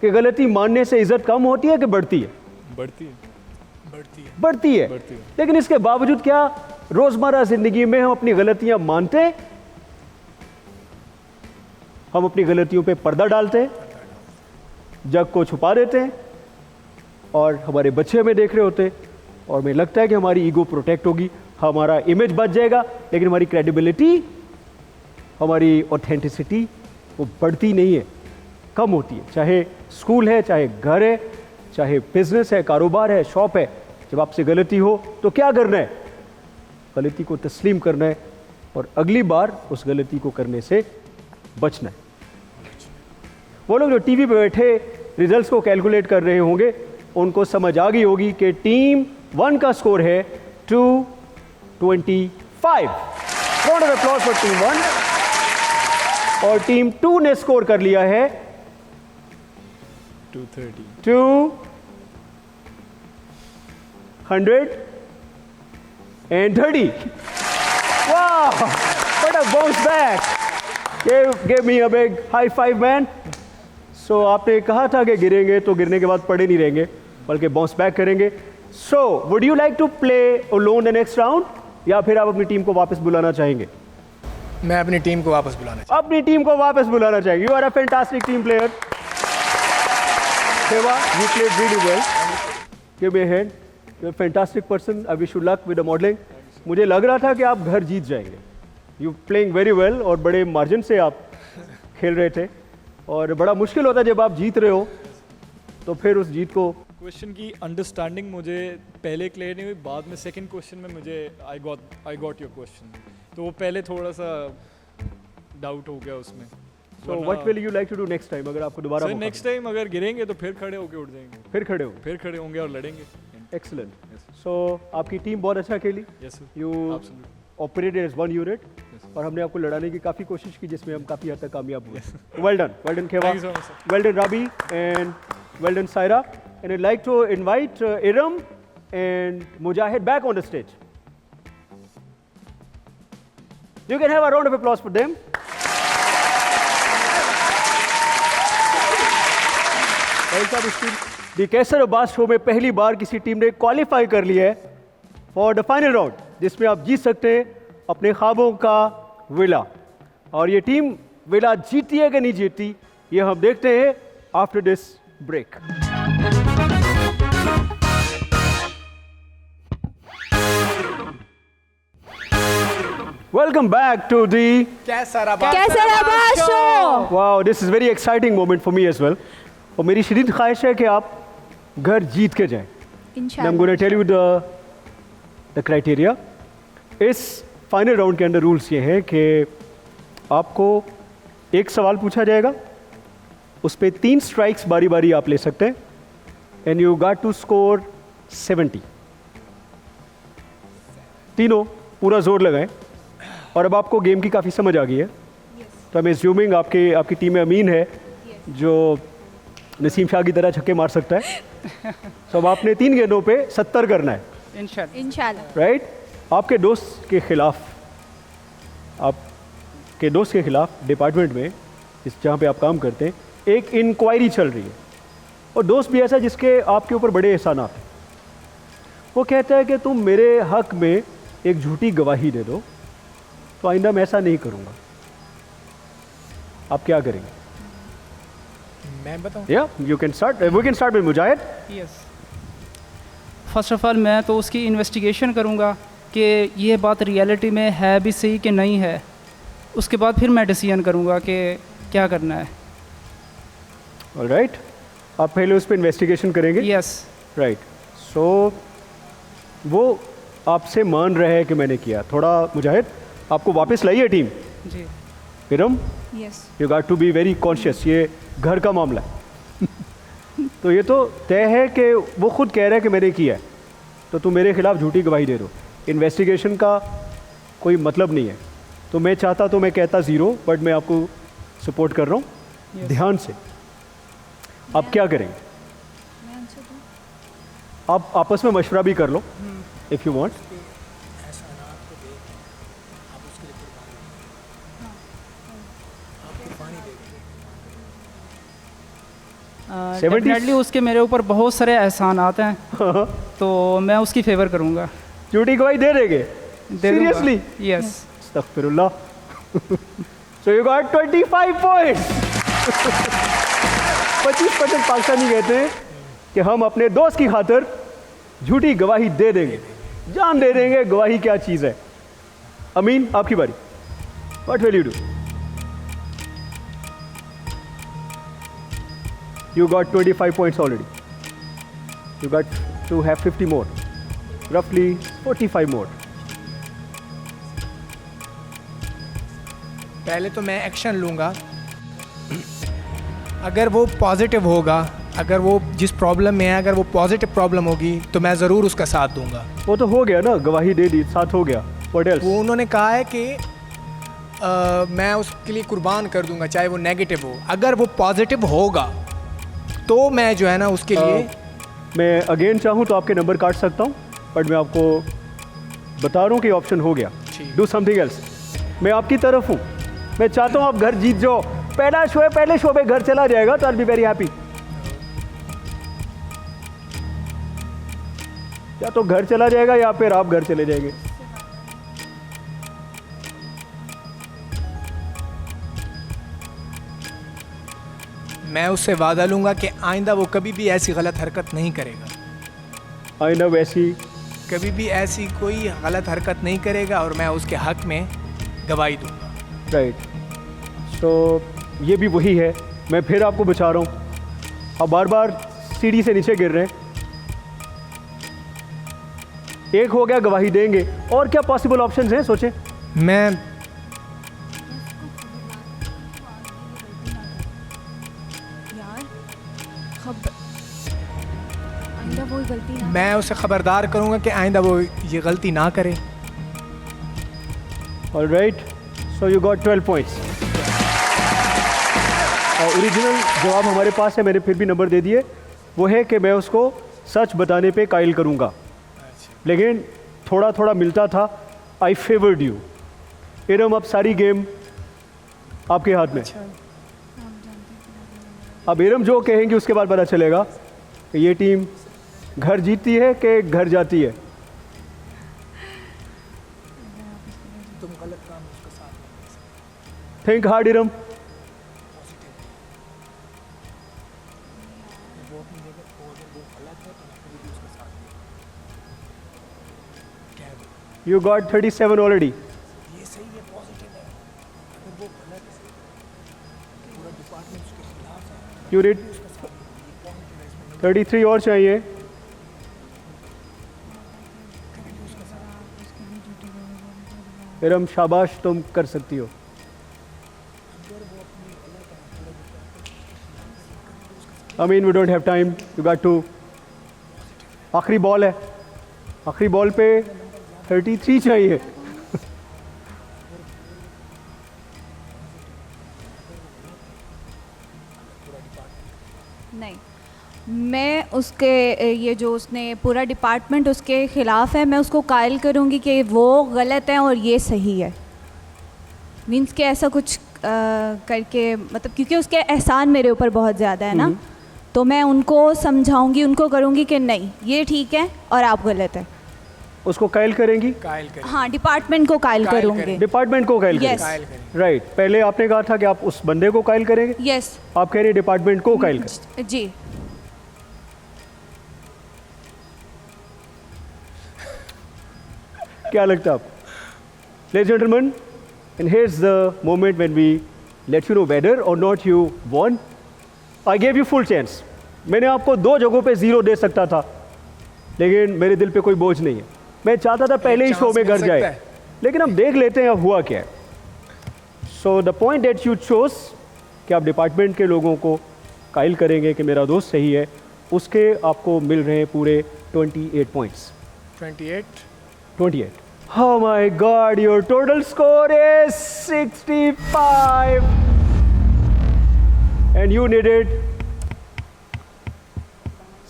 कि गलती मानने से इज़्ज़त कम होती है कि बढ़ती है? बढ़ती है। बढ़ती है। लेकिन इसके बावजूद क्या रोज़मर्रा ज़िंदगी में हम अपनी गलतियां मानते हैं? हम अपनी गलतियों पे पर्दा डालते हैं, जग को छुपा देते हैं, और हमारे बच्चे हमें देख रहे होते हैं, और हमें लगता है कि हमारी ईगो प्रोटेक्ट होगी, हमारा इमेज बच जाएगा, लेकिन हमारी क्रेडिबिलिटी, हमारी ऑथेंटिसिटी वो बढ़ती नहीं है, कम होती है। चाहे स्कूल है, चाहे घर है, चाहे बिजनेस है, कारोबार है, शॉप है, जब आपसे गलती हो तो क्या करना है? गलती को तस्लीम करना है और अगली बार उस गलती को करने से बचना है। वो लोग जो टीवी पे बैठे रिजल्ट्स को कैलकुलेट कर रहे होंगे, उनको समझ आ गई होगी कि टीम 1 का स्कोर है 225। Round of applause for team 1। और टीम 2 ने स्कोर कर लिया है 230। Wow! What a bounce back! Give me a big high five, man. So आपने कहा था कि गिरेंगे तो गिरने के बाद पड़े नहीं रहेंगे, बल्कि बाउंस बैक करेंगे। So would you like to play alone the next round, या फिर आप अपनी टीम को वापस बुलाना चाहेंगे? मैं अपनी टीम को वापस बुलाना चाहूँ। अपनी टीम को वापस बुलाना चाहेंगे। You are a fantastic team player. Seva, you played really well. Give me a hand. You're a fantastic person. I wish you luck with the modeling. मुझे लग रहा था कि आप घर जीत जाएंगे। You playing very well, और बड़े मार्जिन से आप खेल रहे थे, और बड़ा मुश्किल होता है जब आप जीत रहे हो तो फिर उस जीत को। क्वेश्चन की अंडरस्टैंडिंग मुझे पहले क्लियर नहीं हुई, बाद में सेकंड क्वेश्चन में मुझे आई गॉट योर क्वेश्चन, तो वो पहले थोड़ा सा डाउट हो गया उसमें। So what will you like to do next time? अगर आपको दोबारा नेक्स्ट टाइम अगर गिरेंगे तो फिर खड़े होके उठ जाएंगे, फिर खड़े हो। फिर खड़े होंगे और लड़ेंगे। Excellent. So आपकी टीम बहुत अच्छा खेली। Yes sir, You operated as one unit, और हमने आपको लड़ाने की काफ़ी कोशिश की, जिसमें हम काफ़ी हद तक कामयाब हुए। Well done Kheva. Thank you so much, sir. Well done Rabi, and well done Saira. And I'd like to invite Iram and Mujahid back on the stage. You can have a round of applause for them. The Kaiser Abbas show में पहली बार किसी team ने qualify कर लिया है for the final round, जिसमें आप जीत सकते हैं अपने ख्वाबों का विला। और ये टीम विला जीती है कि नहीं जीती, ये हम देखते हैं after this break. Welcome back to the Kaiser Kaiser Abbas show. Wow, this is very exciting moment for me as well. और मेरी शदीद ख्वाहिश है कि आप घर जीत के जाएं। I'm इंशाल्लाह। going to tell you the criteria. इस फाइनल राउंड के अंदर रूल्स ये हैं कि आपको एक सवाल पूछा जाएगा, उस पर 3 स्ट्राइक्स बारी बारी आप ले सकते हैं, and you got to score 70। तीनों पूरा जोर लगाएं। और अब आपको गेम की काफ़ी समझ आ गई है, तो आई एम एज्यूमिंग आपकी टीम में अमीन है जो नसीम शाह की तरह छक्के मार सकता है। तो अब आपने 3 गेंदों पे 70 करना है, इंशाल्लाह। इंशाल्लाह। राइट। आपके दोस्त के खिलाफ डिपार्टमेंट में जहाँ पे आप काम करते हैं एक इंक्वायरी चल रही है, और दोस्त भी ऐसा जिसके आपके ऊपर बड़े एहसानात हैं। वो कहता है कि तुम मेरे हक में एक झूठी गवाही दे दो तो आइंदा मैं ऐसा नहीं करूँगा। आप क्या करेंगे? मैं बताऊं? या you can start, we can start with Mujahid. Yes, first of all मैं तो उसकी इन्वेस्टिगेशन करूँगा कि ये बात रियलिटी में है भी सही कि नहीं है। उसके बाद फिर मैं डिसीजन करूँगा कि क्या करना है। ऑलराइट, आप पहले उस पर इन्वेस्टिगेशन करेंगे। यस। राइट। सो वो आपसे मान रहे हैं कि मैंने किया। थोड़ा मुजाहिद आपको वापस लाइए टीम। जी। Iram, yes. You got to be very conscious, ये घर का मामला है। तो ये तो तय है कि वो खुद कह रहा है कि मैंने किया है, तो तुम मेरे खिलाफ झूठी गवाही दे दो। इन्वेस्टिगेशन का कोई मतलब नहीं है, तो मैं चाहता तो मैं कहता 0, बट मैं आपको सपोर्ट कर रहा हूँ। ध्यान से आप क्या करेंगे? आप आपस में मशवरा भी कर लो इफ़ यू वांट। डेफिनेटली उसके मेरे ऊपर बहुत सारे एहसानात हैं, तो मैं उसकी फेवर करूँगा। झूठी गवाही दे देंगे? सीरियसली? यस। अस्तगफिरुल्लाह। So you got 25 points. 25% Pakistani कहते हैं कि हम अपने दोस्त की खातिर झूठी गवाही दे देंगे, जान दे देंगे। गवाही क्या चीज़ है? अमीन, आपकी बारी। What will you do? You got 25 points already. You got to have 50 more. Roughly 45 more. पहले तो मैं एक्शन लूँगा। अगर वो पॉजिटिव होगा, अगर वो जिस प्रॉब्लम में है अगर वो पॉजिटिव प्रॉब्लम होगी तो मैं ज़रूर उसका साथ दूंगा। वो तो हो गया ना, गवाही दे दी, साथ हो गया। What else? वो उन्होंने कहा है कि मैं उसके लिए कुर्बान कर दूंगा चाहे वो नेगेटिव हो। अगर वो पॉजिटिव होगा तो मैं जो है ना उसके लिए मैं अगेन चाहूँ तो आपके नंबर काट सकता हूँ, बट मैं आपको बता रहा हूँ कि ऑप्शन हो गया। Do something else. मैं आपकी तरफ हूँ, मैं चाहता हूँ आप घर जीत जाओ। पहला शो है, पहले शो पे घर चला जाएगा तो I will be very happy. या तो घर चला जाएगा या फिर आप घर चले जाएंगे। मैं उससे वादा लूँगा कि आइंदा वो कभी भी ऐसी गलत हरकत नहीं करेगा। आइंदा वैसी कभी भी ऐसी कोई गलत हरकत नहीं करेगा और मैं उसके हक में गवाही दूंगा। राइट। सो ये भी वही है, मैं फिर आपको बचा रहा हूँ। आप बार बार सीढ़ी से नीचे गिर रहे हैं। एक हो गया, गवाही देंगे। और क्या पॉसिबल ऑप्शंस हैं, सोचें। मैं मैं उसे खबरदार करूंगा कि आइंदा वो ये गलती ना करे। Alright, so you got 12 points. और ओरिजिनल जवाब हमारे पास है, मैंने फिर भी नंबर दे दिए। वो है कि मैं उसको सच बताने पे कायल करूँगा, लेकिन थोड़ा थोड़ा मिलता था। आई फेवर्ड यू। इरम, अब सारी गेम आपके हाथ में। अब इरम जो कहेंगे उसके बाद पता चलेगा कि ये टीम घर जीतती है कि घर जाती है। तुम गलत काम उसके साथ think hard Iram. You got 37 already. ये सही है, पॉजिटिव है। अगर वो गलत है, पूरा डिपार्टमेंट उसके खिलाफ है। You did 33 और चाहिए। इरम शाबाश, तुम कर सकती हो। I mean, we don't have time. You got to. आखिरी बॉल है, आखिरी बॉल पे 33 चाहिए। नहीं, मैं उसके ये जो उसने पूरा डिपार्टमेंट उसके ख़िलाफ़ है, मैं उसको कायल करूँगी कि वो गलत है और ये सही है। मीन्स कि ऐसा कुछ करके, मतलब क्योंकि उसके एहसान मेरे ऊपर बहुत ज़्यादा है ना, तो मैं उनको समझाऊंगी, उनको करूँगी कि नहीं ये ठीक है और आप गलत है। उसको कायल करेंगी? कायल करें। हाँ, डिपार्टमेंट को कायल कायल करूँगी। करें। डिपार्टमेंट को कायल Yes. कायल करेंगे। करें। राइट, पहले आपने कहा था कि आप उस बंदे को कायल करेंगे, यस आप कह रहे हैं डिपार्टमेंट को कायल करें। जी। क्या लगता है आपको? Ladies and gentlemen, and here's the moment when we let you know whether or not you won. I gave you full chance. मैंने आपको 2 जगहों पे 0 दे सकता था, लेकिन मेरे दिल पे कोई बोझ नहीं है। मैं चाहता था पहले ही शो में घर जाए, लेकिन हम देख लेते हैं अब हुआ क्या है। So the point that you chose कि आप डिपार्टमेंट के लोगों को कायल करेंगे कि मेरा दोस्त सही है, उसके आपको मिल रहे हैं पूरे 28 points. 28। Oh my God, your total score is 65. And you needed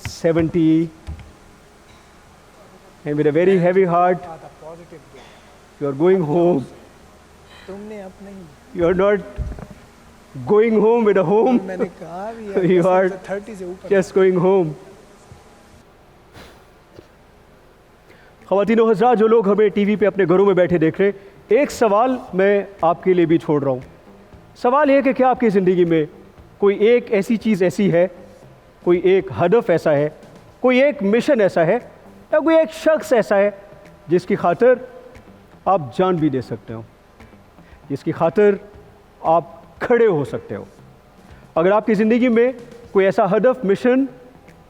70. And with a very heavy heart, you are going home. तुमने अपने You are not going home with a home. मैंने कहा भी You are 30 से ऊपर। just going home. ख़वातीनो हज़रात, जो लोग हमें टीवी पे अपने घरों में बैठे देख रहे हैं, एक सवाल मैं आपके लिए भी छोड़ रहा हूँ। सवाल ये कि क्या आपकी ज़िंदगी में कोई एक ऐसी चीज़ ऐसी है, कोई एक हदफ ऐसा है, कोई एक मिशन ऐसा है, या कोई एक शख्स ऐसा है जिसकी खातिर आप जान भी दे सकते हो, जिसकी खातिर आप खड़े हो सकते हो। अगर आपकी ज़िंदगी में कोई ऐसा हदफ, मिशन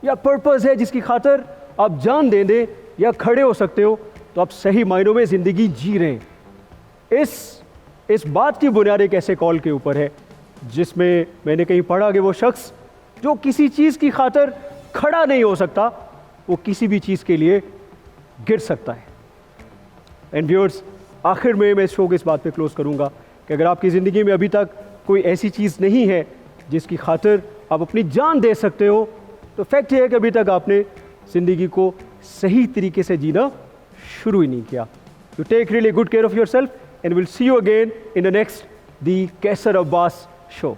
या पर्पज़ है जिसकी खातिर आप जान दे दें या खड़े हो सकते हो, तो आप सही मायनों में ज़िंदगी जी रहे हैं। इस बात की बुनियाद एक ऐसे कॉल के ऊपर है जिसमें मैंने कहीं पढ़ा कि वो शख्स जो किसी चीज़ की खातिर खड़ा नहीं हो सकता, वो किसी भी चीज़ के लिए गिर सकता है। एंड व्यूअर्स, आखिर में मैं इस शो को इस बात पे क्लोज करूँगा कि अगर आपकी ज़िंदगी में अभी तक कोई ऐसी चीज़ नहीं है जिसकी खातिर आप अपनी जान दे सकते हो, तो फैक्ट ये है कि अभी तक आपने ज़िंदगी को सही तरीके से जीना शुरू ही नहीं किया। You take really good care of yourself and will see you again in the next the Kaiser Abbas show.